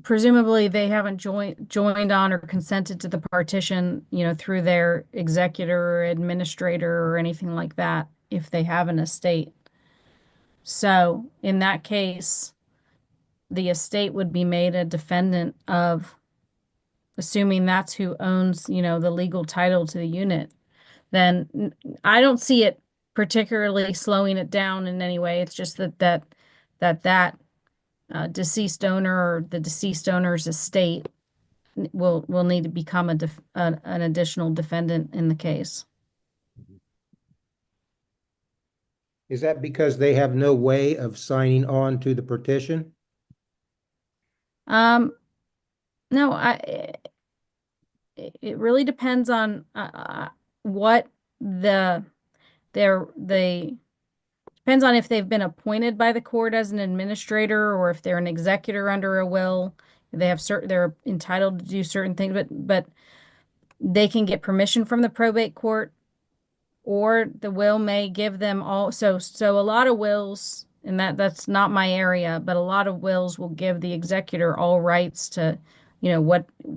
presumably they haven't joined on or consented to the partition, you know, through their executor or administrator or anything like that, if they have an estate. So in that case, the estate would be made a defendant of, assuming that's who owns, you know, the legal title to the unit. Then I don't see it particularly slowing it down in any way. It's just that deceased owner or the deceased owner's estate will need to become an additional defendant in the case. Is that because they have no way of signing on to the petition? No, it really depends on what depends on if they've been appointed by the court as an administrator or if they're an executor under a will. They're entitled to do certain things, but they can get permission from the probate court, or the will may give them all. So a lot of wills, and that's not my area, but a lot of wills will give the executor all rights to, you know,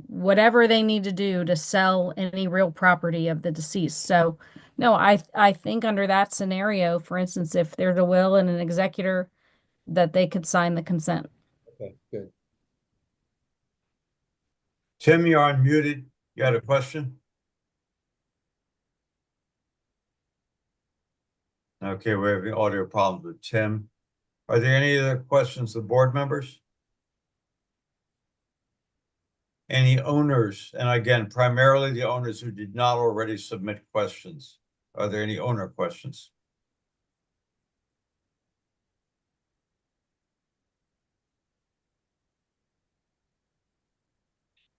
whatever they need to do to sell any real property of the deceased. So no, I think under that scenario, for instance, if there's a will and an executor, that they could sign the consent. Okay, good. Tim, you're unmuted. You had a question? Okay, we're having audio problems with Tim. Are there any other questions of board members? Any owners? And again, primarily the owners who did not already submit questions. Are there any owner questions?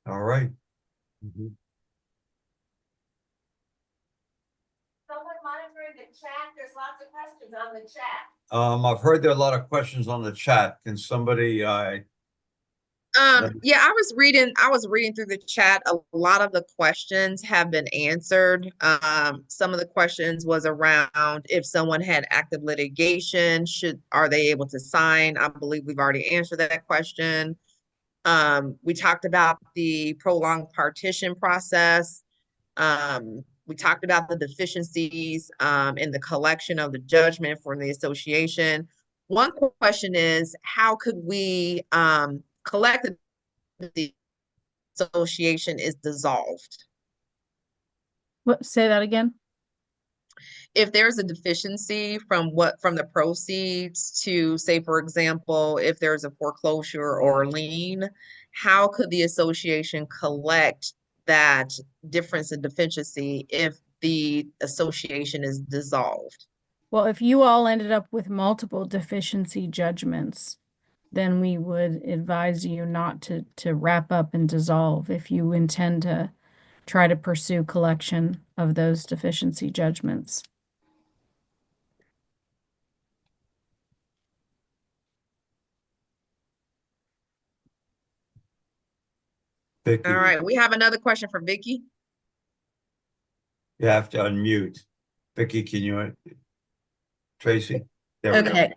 All right. Someone monitoring the chat, there's lots of questions on the chat. I've heard there are a lot of questions on the chat. Can somebody, Yeah, I was reading through the chat. A lot of the questions have been answered. Some of the questions was around if someone had active litigation, are they able to sign? I believe we've already answered that question. We talked about the prolonged partition process. We talked about the deficiencies in the collection of the judgment for the association. One question is, how could we collect the association is dissolved? What, say that again? If there's a deficiency from the proceeds to, say, for example, if there's a foreclosure or a lien, how could the association collect that difference in deficiency if the association is dissolved? Well, if you all ended up with multiple deficiency judgments, then we would advise you not to wrap up and dissolve if you intend to try to pursue collection of those deficiency judgments. Vicky? All right, we have another question for Vicky. You have to unmute. Vicky, can you? Tracy? There we go. Okay.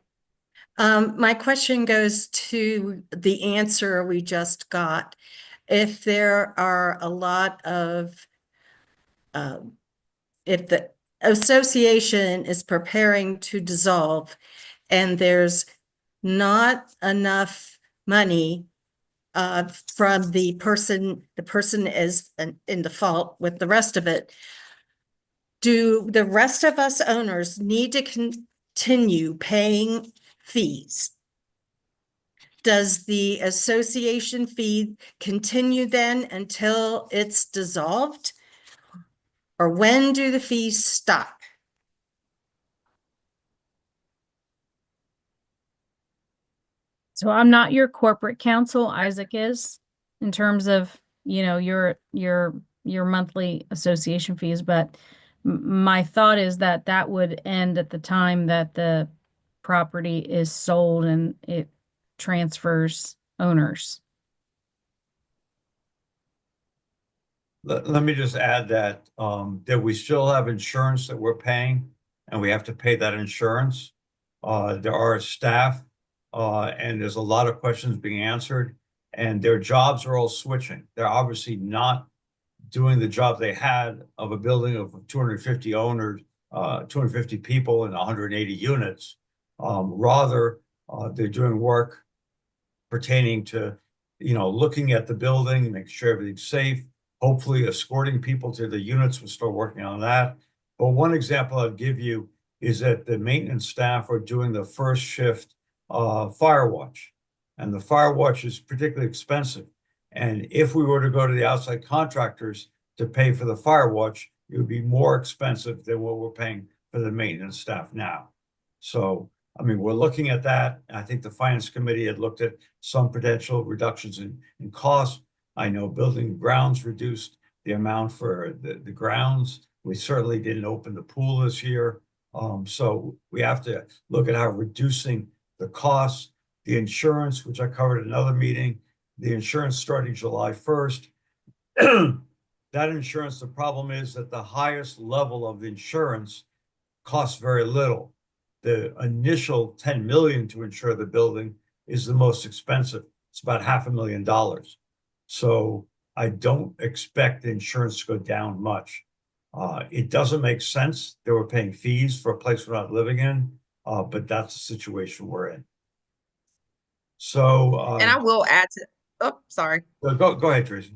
My question goes to the answer we just got. If there are a lot of, if the association is preparing to dissolve and there's not enough money from the person is in default with the rest of it, do the rest of us owners need to continue paying fees? Does the association fee continue then until it's dissolved? Or when do the fees stop? So I'm not your corporate counsel, Isaac is, in terms of, your monthly association fees, but my thought is that that would end at the time that the property is sold and it transfers owners. Let me just add that, that we still have insurance that we're paying and we have to pay that insurance. There are staff, and there's a lot of questions being answered and their jobs are all switching. They're obviously not doing the job they had of a building of 250 owners, 250 people and 180 units. Rather, they're doing work pertaining to, looking at the building, making sure everything's safe, hopefully escorting people to the units. We'll start working on that. But one example I'll give you is that the maintenance staff are doing the first shift fire watch. And the fire watch is particularly expensive. And if we were to go to the outside contractors to pay for the fire watch, it would be more expensive than what we're paying for the maintenance staff now. So, I mean, we're looking at that. I think the finance committee had looked at some potential reductions in cost. I know building grounds reduced the amount for the grounds. We certainly didn't open the pool this year. So we have to look at how reducing the costs, the insurance, which I covered in another meeting, the insurance starting July 1st. That insurance, the problem is that the highest level of the insurance costs very little. The initial 10 million to insure the building is the most expensive. It's about $500,000. So I don't expect the insurance to go down much. It doesn't make sense that we're paying fees for a place we're not living in, but that's the situation we're in. So, And I will add to, oh, sorry. go ahead, Tracy.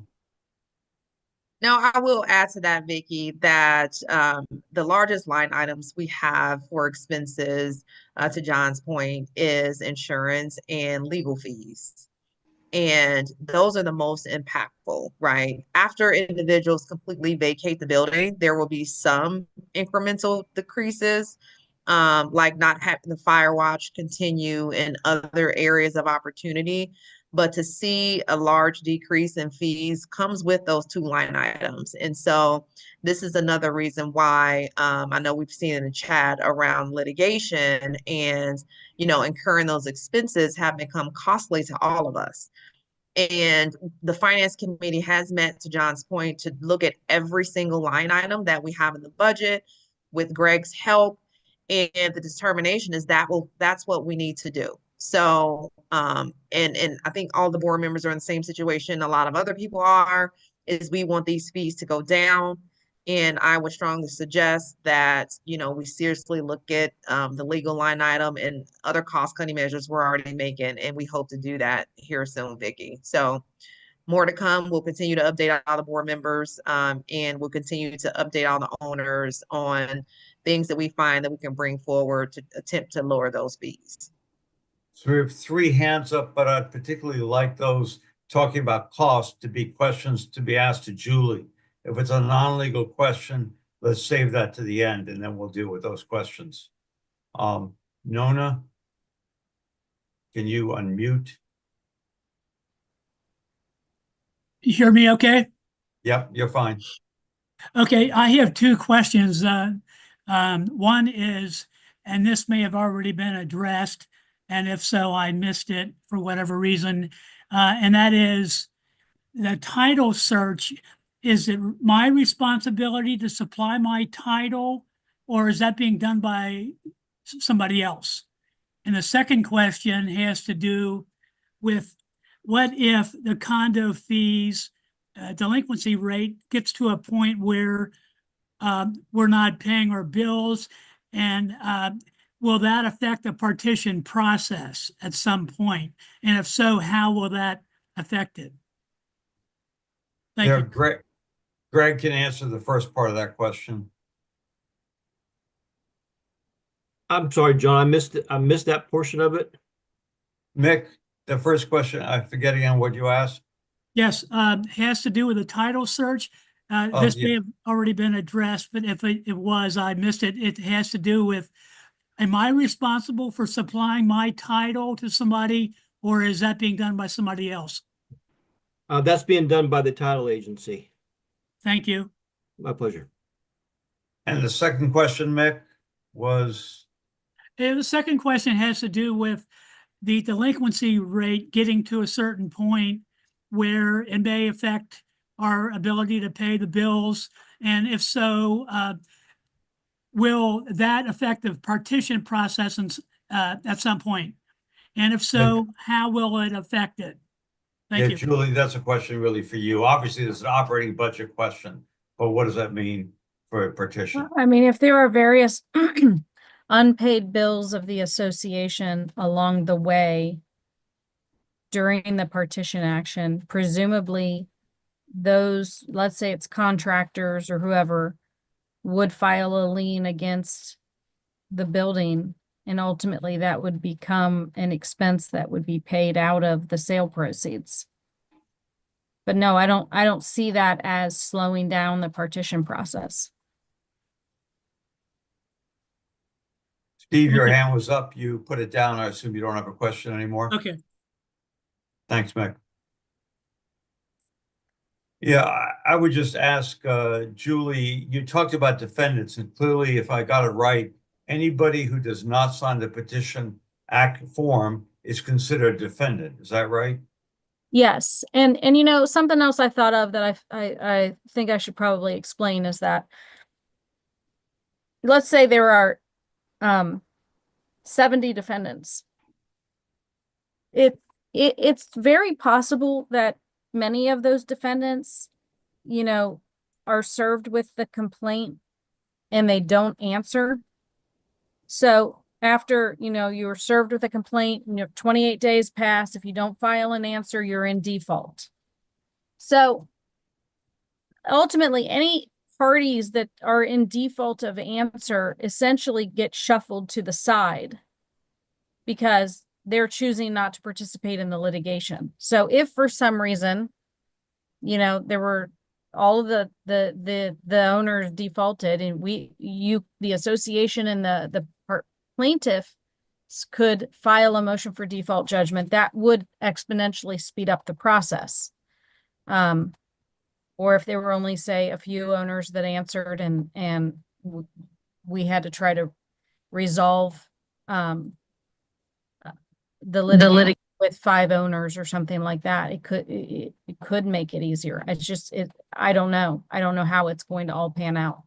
No, I will add to that, Vicky, that the largest line items we have for expenses, to John's point, is insurance and legal fees. And those are the most impactful, right? After individuals completely vacate the building, there will be some incremental decreases, like not having the fire watch continue in other areas of opportunity. But to see a large decrease in fees comes with those two line items. And so this is another reason why I know we've seen in the chat around litigation and, incurring those expenses have become costly to all of us. And the finance committee has met, to John's point, to look at every single line item that we have in the budget with Greg's help. And the determination is that's what we need to do. So, and I think all the board members are in the same situation. A lot of other people is we want these fees to go down. And I would strongly suggest that, we seriously look at the legal line item and other cost cutting measures we're already making. And we hope to do that here soon, Vicky. So more to come. We'll continue to update all the board members, and we'll continue to update all the owners on things that we find that we can bring forward to attempt to lower those fees. So we have 3 hands up, but I'd particularly like those talking about cost to be questions to be asked to Julie. If it's a non-legal question, let's save that to the end and then we'll deal with those questions. Nona, can you unmute? You hear me okay? Yep, you're fine. Okay, I have 2 questions. One is, and this may have already been addressed, and if so, I missed it for whatever reason, and that is the title search. Is it my responsibility to supply my title, or is that being done by somebody else? And the second question has to do with what if the condo fees delinquency rate gets to a point where we're not paying our bills, and will that affect the partition process at some point? And if so, how will that affect it? Thank Yeah, you. Greg can answer the first part of that question. I'm sorry, John, I missed that portion of it. Mick, the first question, I forget again what you asked. Yes, has to do with the title search. Oh, This yeah. may have already been addressed, but if it was, I missed it. It has to do with, am I responsible for supplying my title to somebody, or is that being done by somebody else? That's being done by the title agency. Thank you. My pleasure. And the second question, Mick, was, The second question has to do with the delinquency rate getting to a certain point where it may affect our ability to pay the bills. And if so, will that affect the partition process at some point? And if so, how will it affect it? yeah, Thank you. Julie, that's a question really for you. Obviously, this is an operating budget question, but what does that mean for a partition? I mean, if there are various unpaid bills of the association along the way during the partition action, presumably those, let's say it's contractors or whoever, would file a lien against the building, and ultimately that would become an expense that would be paid out of the sale proceeds. But no, I don't see that as slowing down the partition process. Steve, your Okay. hand was up. You put it down. I assume you don't have a question anymore. Okay. Thanks, Mick. Yeah, I would just ask, Julie, you talked about defendants, and clearly, if I got it right, anybody who does not sign the petition act form is considered a defendant. Is that right? Yes, and you know, something else I thought of that I think I should probably explain is that, let's say there are 70 defendants. It's very possible that many of those defendants, you know, are served with the complaint and they don't answer. So after, you know, you're served with a complaint, you know, 28 days pass. If you don't file an answer, you're in default. So ultimately, any parties that are in default of answer essentially get shuffled to the side because they're choosing not to participate in the litigation. So if for some reason, you know, there were all of the owners defaulted, and the association and the plaintiff could file a motion for default judgment, that would exponentially speed up the process. Or if there were only, say, a few owners that answered, and we had to try to resolve the litigation with 5 owners or something like that, it could make it easier. It's just, I don't know how it's going to all pan out.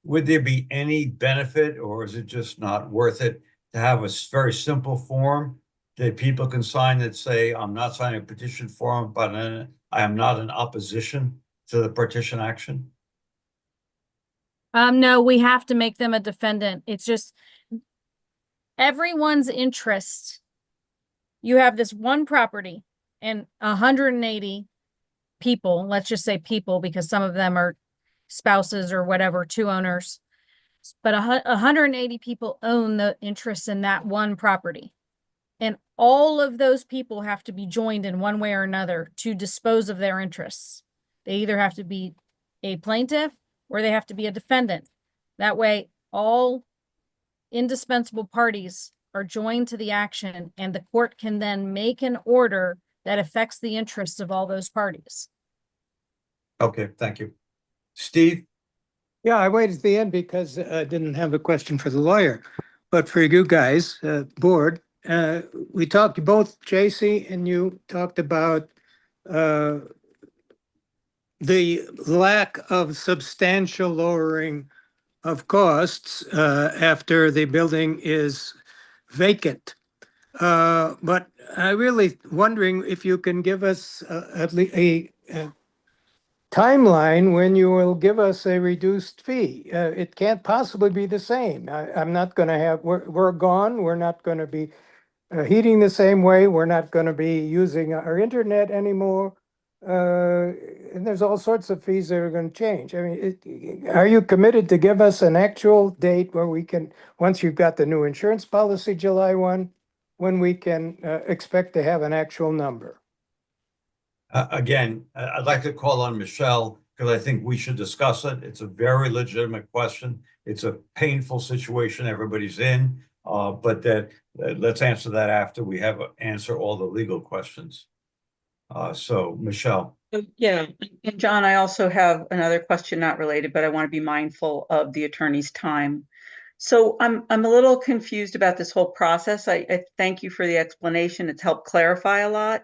Would there be any benefit, or is it just not worth it to have a very simple form that people can sign that say, I'm not signing a petition form, but I am not in opposition to the partition action? No, we have to make them a defendant. It's just everyone's interest. You have this one property and 180 people, let's just say people, because some of them are spouses or whatever, 2 owners, but 180 people own the interest in that one property. And all of those people have to be joined in one way or another to dispose of their interests. They either have to be a plaintiff or they have to be a defendant. That way, all indispensable parties are joined to the action, and the court can then make an order that affects the interests of all those parties. Okay, thank you. Steve? Yeah, I waited at the end because I didn't have a question for the lawyer. But for you guys, board, we talked, both JC and you talked about the lack of substantial lowering of costs after the building is vacant. But I really wondering if you can give us at least a timeline when you will give us a reduced fee. It can't possibly be the same. I'm not going to have, we're gone. We're not going to be heating the same way. We're not going to be using our internet anymore. And there's all sorts of fees that are going to change. I mean, are you committed to give us an actual date where we can, once you've got the new insurance policy, July 1, when we can expect to have an actual number? Again, I'd like to call on Michelle because I think we should discuss it. It's a very legitimate question. It's a painful situation everybody's in, but let's answer that after we have answer all the legal questions. So Michelle. Yeah, and John, I also have another question not related, but I want to be mindful of the attorney's time. So I'm a little confused about this whole process. I thank you for the explanation. It's helped clarify a lot.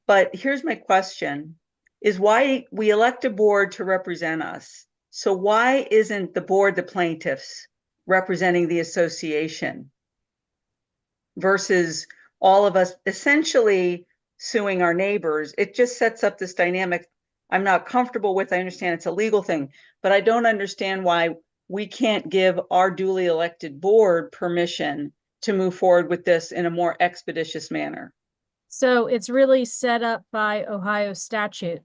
But here's my question, is why we elect a board to represent us. So why isn't the board the plaintiffs representing the association versus all of us essentially suing our neighbors? It just sets up this dynamic I'm not comfortable with. I understand it's a legal thing, but I don't understand why we can't give our duly elected board permission to move forward with this in a more expeditious manner. So it's really set up by Ohio statute,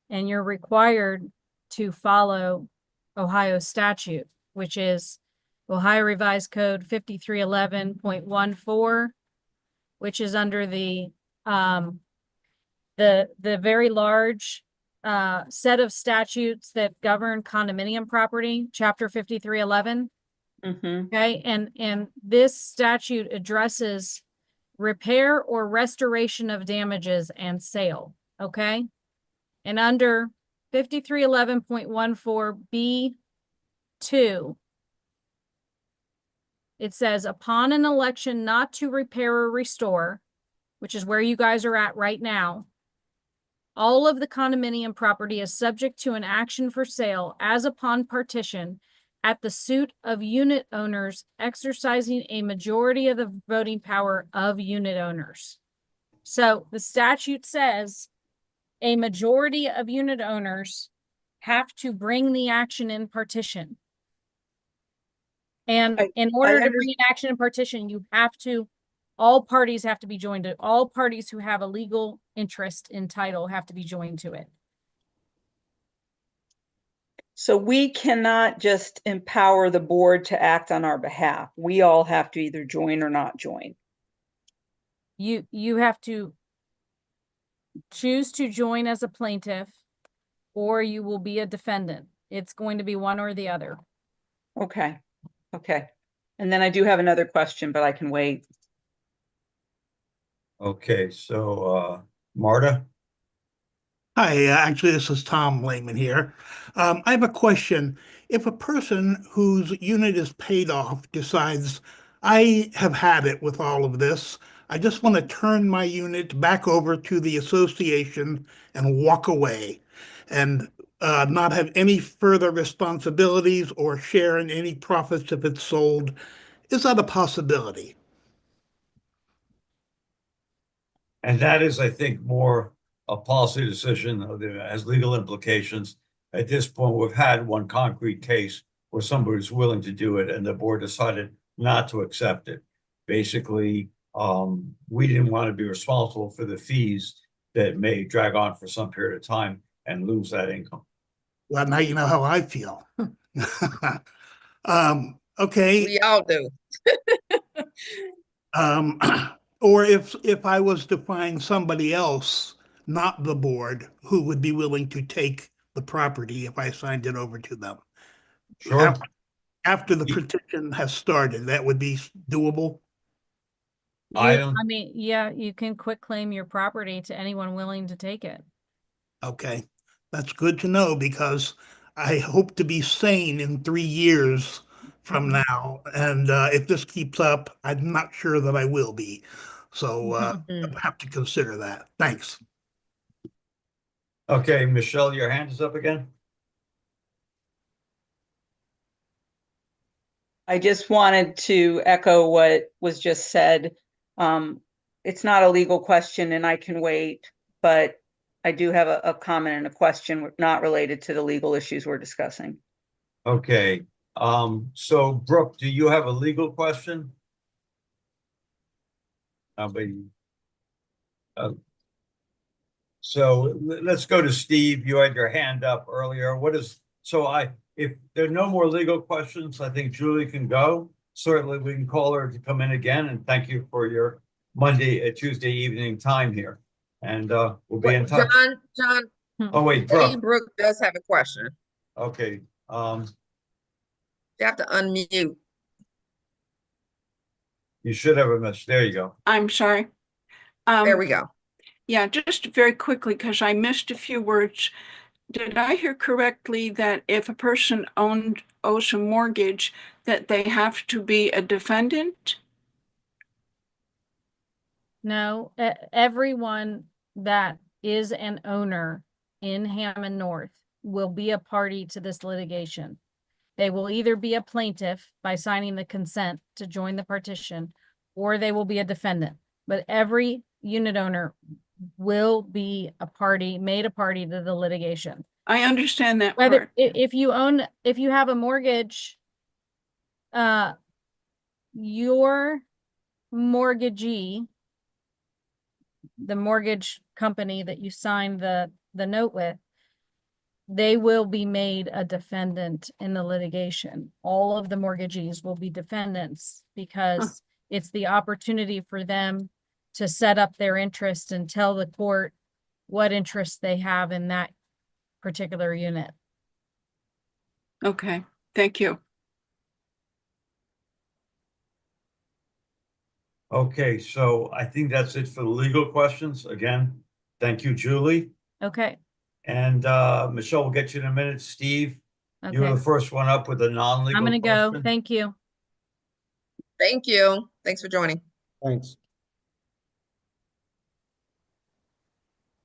and you're required to follow Ohio statute, which is Ohio Revised Code 5311.14, which is under the very large set of statutes that govern condominium property, Chapter 5311. Okay, and this statute addresses repair or restoration of damages and sale, okay? And under 5311.14B2, it says, upon an election not to repair or restore, which is where you guys are at right now, all of the condominium property is subject to an action for sale as upon partition at the suit of unit owners exercising a majority of the voting power of unit owners. So the statute says a majority of unit owners have to bring the action in partition. And in order to bring an action in partition, you have to, all parties have to be joined to, all parties who have a legal interest in title have to be joined to it. So we cannot just empower the board to act on our behalf. We all have to either join or not join. You have to choose to join as a plaintiff, or you will be a defendant. It's going to be one or the other. Okay. Okay. And then I do have another question, but I can wait. Okay, so Marta. Hi, actually, this is Tom Lehman here. I have a question. If a person whose unit is paid off decides, I have had it with all of this, I just want to turn my unit back over to the association and walk away and not have any further responsibilities or share in any profits if it's sold, is that a possibility? And that is, I think, more a policy decision that has legal implications. At this point, we've had one concrete case where somebody was willing to do it and the board decided not to accept it. Basically, we didn't want to be responsible for the fees that may drag on for some period of time and lose that income. Well, now you know how I feel. Okay. We all do. Or if I was to find somebody else, not the board, who would be willing to take the property if I signed it over to them. Sure. After the petition has started, that would be doable? I mean, yeah, you can quit claim your property to anyone willing to take it. Okay, that's good to know because I hope to be sane in 3 years from now. And if this keeps up, I'm not sure that I will be. So I have to consider that. Thanks. Okay, Michelle, your hand is up again. I just wanted to echo what was just said. It's not a legal question and I can wait, but I do have a comment and a question not related to the legal issues we're discussing. Okay, so Brooke, do you have a legal question? So let's go to Steve. You had your hand up earlier. If there are no more legal questions, I think Julie can go. Certainly, we can call her to come in again, and thank you for your Tuesday evening time here. And we'll be in touch. John, Oh, wait, Lady Brooke. Brooke does have a question. Okay, You have to unmute. you should have a message. There you go. I'm sorry. There we go. Yeah, just very quickly, because I missed a few words. Did I hear correctly that if a person owes a mortgage, that they have to be a defendant? No, everyone that is an owner in Hammond North will be a party to this litigation. They will either be a plaintiff by signing the consent to join the partition, or they will be a defendant. But every unit owner will be made a party to the litigation. I understand that Whether part. if you have a mortgage, your mortgagee, the mortgage company that you signed the note with, they will be made a defendant in the litigation. All of the mortgagees will be defendants because it's the opportunity for them to set up their interest and tell the court what interest they have in that particular unit. Okay, thank you. Okay, so I think that's it for the legal questions. Again, thank you, Julie. Okay. And Michelle will get you in a minute. Steve, you were Okay. the first one up with a non-legal I'm gonna go. question. Thank you. Thank you. Thanks for joining. Thanks.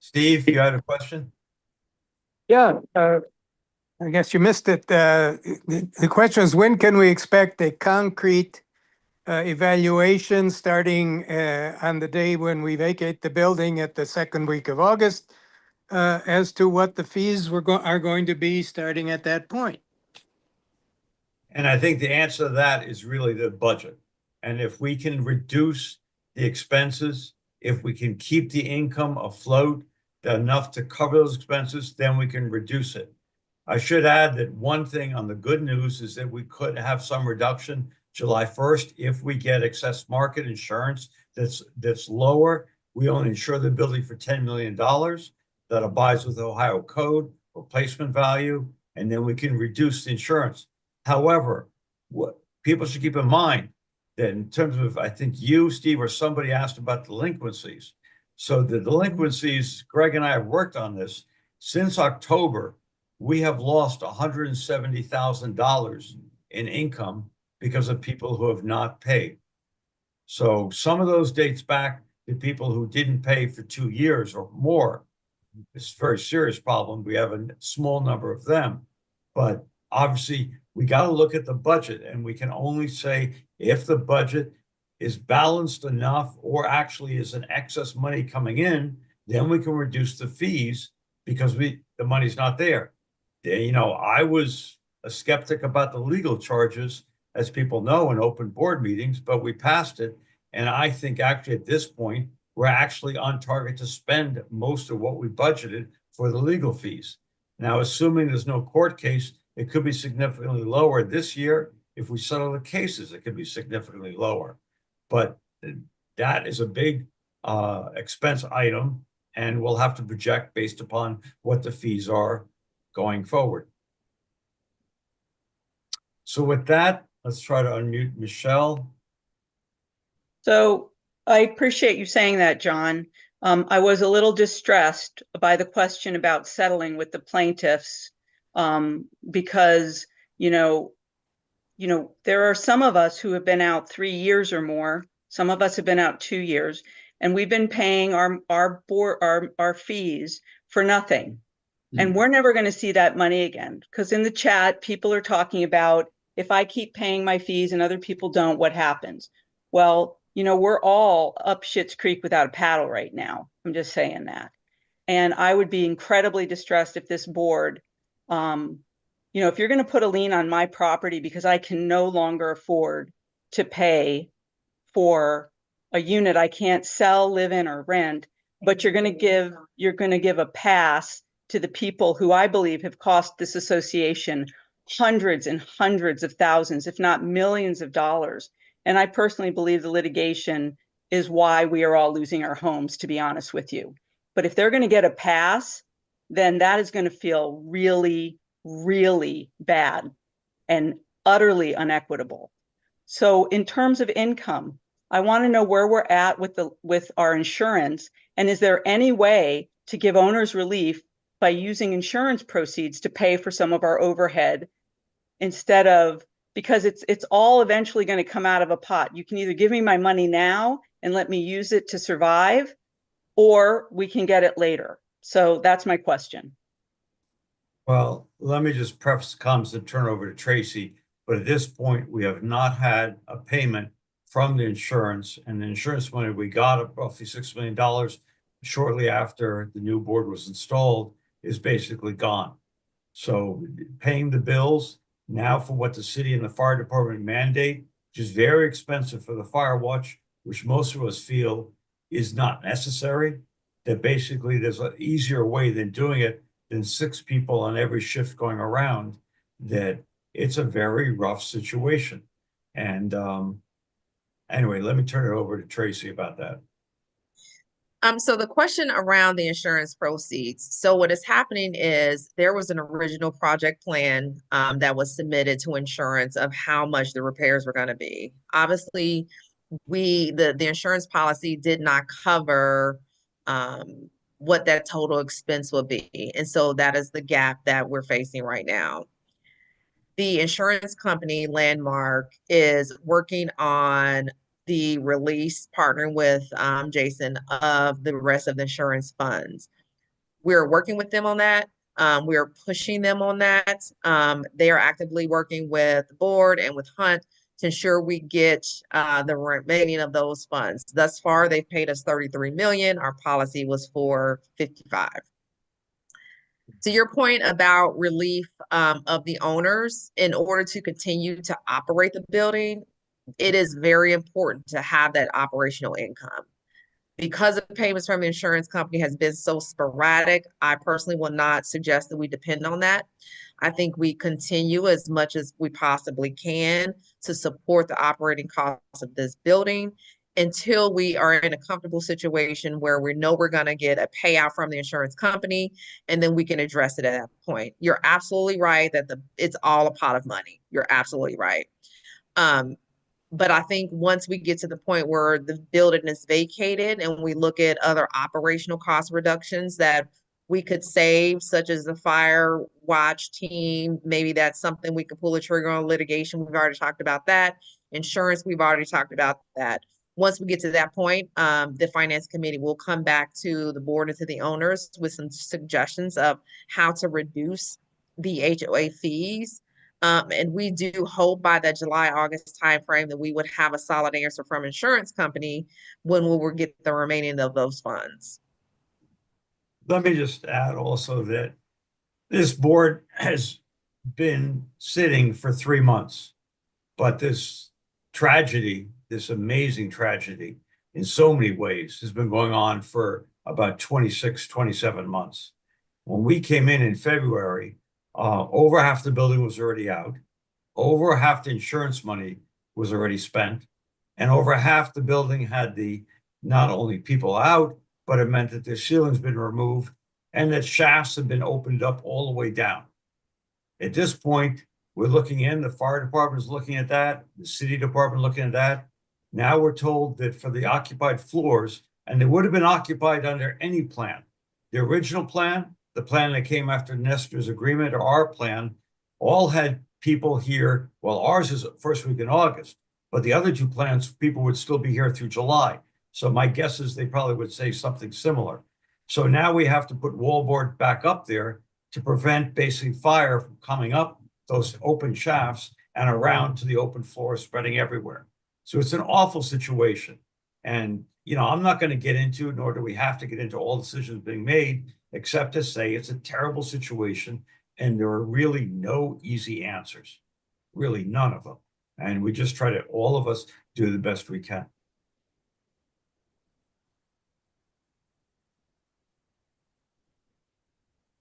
Steve, you had a question? Yeah, I guess you missed it. The question is, when can we expect a concrete evaluation starting on the day when we vacate the building at the second week of August as to what the fees are going to be starting at that point? And I think the answer to that is really the budget. And if we can reduce the expenses, if we can keep the income afloat enough to cover those expenses, then we can reduce it. I should add that one thing on the good news is that we could have some reduction July 1st if we get excess market insurance that's lower. We only insure the building for $10 million that abides with Ohio code, replacement value, and then we can reduce the insurance. However, what people should keep in mind that in terms of, I think you, Steve, or somebody asked about delinquencies. So the delinquencies, Greg and I have worked on this since October. We have lost $170,000 in income because of people who have not paid. So some of those dates back to people who didn't pay for 2 years or more. It's a very serious problem. We have a small number of them, but obviously we got to look at the budget, and we can only say if the budget is balanced enough or actually is an excess money coming in, then we can reduce the fees because the money's not there. You know, I was a skeptic about the legal charges, as people know, in open board meetings, but we passed it. And I think actually at this point, we're actually on target to spend most of what we budgeted for the legal fees. Now, assuming there's no court case, it could be significantly lower this year. If we settle the cases, it could be significantly lower. But that is a big expense item, and we'll have to project based upon what the fees are going forward. So with that, let's try to unmute Michelle. So I appreciate you saying that, John. I was a little distressed by the question about settling with the plaintiffs because, you know, there are some of us who have been out 3 years or more. Some of us have been out 2 years, and we've been paying our fees for nothing. And we're never going to see that money again, because in the chat, people are talking about if I keep paying my fees and other people don't, what happens? Well, we're all up Schitt's Creek without a paddle right now. I'm just saying that. And I would be incredibly distressed if this board, if you're going to put a lien on my property because I can no longer afford to pay for a unit I can't sell, live in, or rent, but you're going to give a pass to the people who I believe have cost this association hundreds and hundreds of thousands, if not millions of dollars. And I personally believe the litigation is why we are all losing our homes, to be honest with you. But if they're going to get a pass, then that is going to feel really, really bad and utterly unequitable. So in terms of income, I want to know where we're at with our insurance, and is there any way to give owners relief by using insurance proceeds to pay for some of our overhead instead of, because it's all eventually going to come out of a pot. You can either give me my money now and let me use it to survive, or we can get it later. So that's my question. Well, let me just preface the comments and turn over to Tracy. But at this point, we have not had a payment from the insurance, and the insurance money we got of roughly $6 million shortly after the new board was installed is basically gone. So paying the bills now for what the city and the fire department mandate, which is very expensive for the fire watch, which most of us feel is not necessary, that basically there's an easier way than doing it than 6 people on every shift going around, that it's a very rough situation. And anyway, let me turn it over to Tracy about that. So the question around the insurance proceeds. So what is happening is there was an original project plan that was submitted to insurance of how much the repairs were going to be. Obviously, the insurance policy did not cover what that total expense will be. And so that is the gap that we're facing right now. The insurance company, Landmark, is working on the release, partnering with Jason, of the rest of the insurance funds. We're working with them on that. We're pushing them on that. They are actively working with the board and with Hunt to ensure we get the remaining of those funds. Thus far, they've paid us $33 million. Our policy was for $55. To your point about relief of the owners, in order to continue to operate the building, it is very important to have that operational income. Because the payments from the insurance company has been so sporadic, I personally will not suggest that we depend on that. I think we continue as much as we possibly can to support the operating costs of this building until we are in a comfortable situation where we know we're going to get a payout from the insurance company, and then we can address it at that point. You're absolutely right that it's all a pot of money. You're absolutely right. But I think once we get to the point where the building is vacated and we look at other operational cost reductions that we could save, such as the fire watch team, maybe that's something we could pull a trigger on. Litigation, we've already talked about that. Insurance, we've already talked about that. Once we get to that point, the finance committee will come back to the board and to the owners with some suggestions of how to reduce the HOA fees. And we do hope by the July, August timeframe that we would have a solid answer from insurance company when we will get the remaining of those funds. Let me just add also that this board has been sitting for 3 months, but this tragedy, this amazing tragedy in so many ways has been going on for about 26, 27 months. When we came in February, over half the building was already out. Over half the insurance money was already spent. And over half the building had not only people out, but it meant that the ceiling's been removed and that shafts have been opened up all the way down. At this point, we're looking in, the fire department is looking at that, the city department looking at that. Now we're told that for the occupied floors, and they would have been occupied under any plan. The original plan, the plan that came after Nestor's agreement, or our plan, all had people here. Well, ours is first week in August, but the other 2 plans, people would still be here through July. So my guess is they probably would say something similar. So now we have to put wallboard back up there to prevent basically fire from coming up those open shafts and around to the open floor, spreading everywhere. So it's an awful situation. And, you know, I'm not going to get into, nor do we have to get into all decisions being made, except to say it's a terrible situation and there are really no easy answers, really none of them. And we just try to, all of us, do the best we can.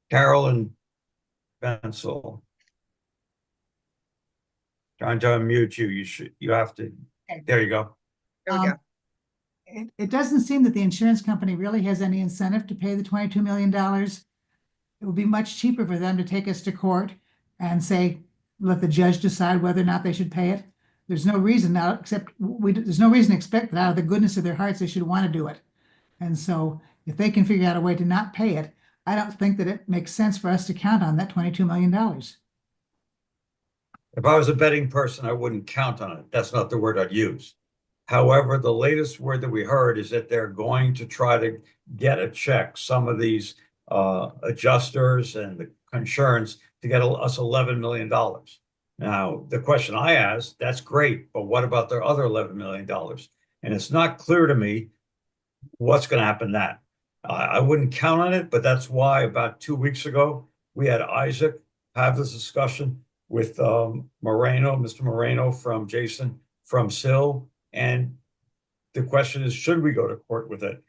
Carol and Bensel. Trying to unmute you. You have to, there you go. There we go. It doesn't seem that the insurance company really has any incentive to pay the $22 million. It would be much cheaper for them to take us to court and say, let the judge decide whether or not they should pay it. There's no reason now, there's no reason to expect that out of the goodness of their hearts, they should want to do it. And so if they can figure out a way to not pay it, I don't think that it makes sense for us to count on that $22 million. If I was a betting person, I wouldn't count on it. That's not the word I'd use. However, the latest word that we heard is that they're going to try to get a check, some of these adjusters and the insurance, to get us $11 million. Now, the question I asked, that's great, but what about their other $11 million? And it's not clear to me what's going to happen that. I wouldn't count on it, but that's why about 2 weeks ago, we had Isaac have this discussion with Mr. Moreno from Jason from SIL. And the question is, should we go to court with it?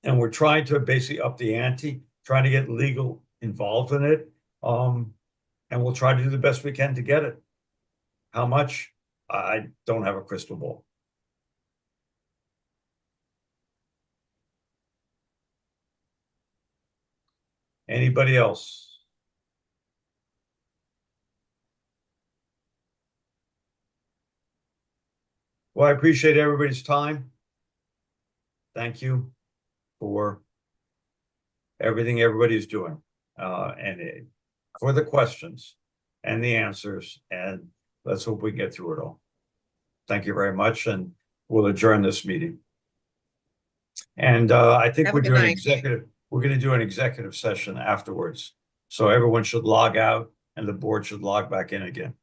And we're trying to basically up the ante, trying to get legal involved in it. And we'll try to do the best we can to get it. How much? I don't have a crystal ball. Anybody else? Well, I appreciate everybody's time. Thank you for everything everybody's doing, for the questions and the answers, and let's hope we get through it all. Thank you very much, and we'll adjourn this meeting. And I think Have a we're good doing night. executive. We're going to do an executive session afterwards, so everyone should log out and the board should log back in again.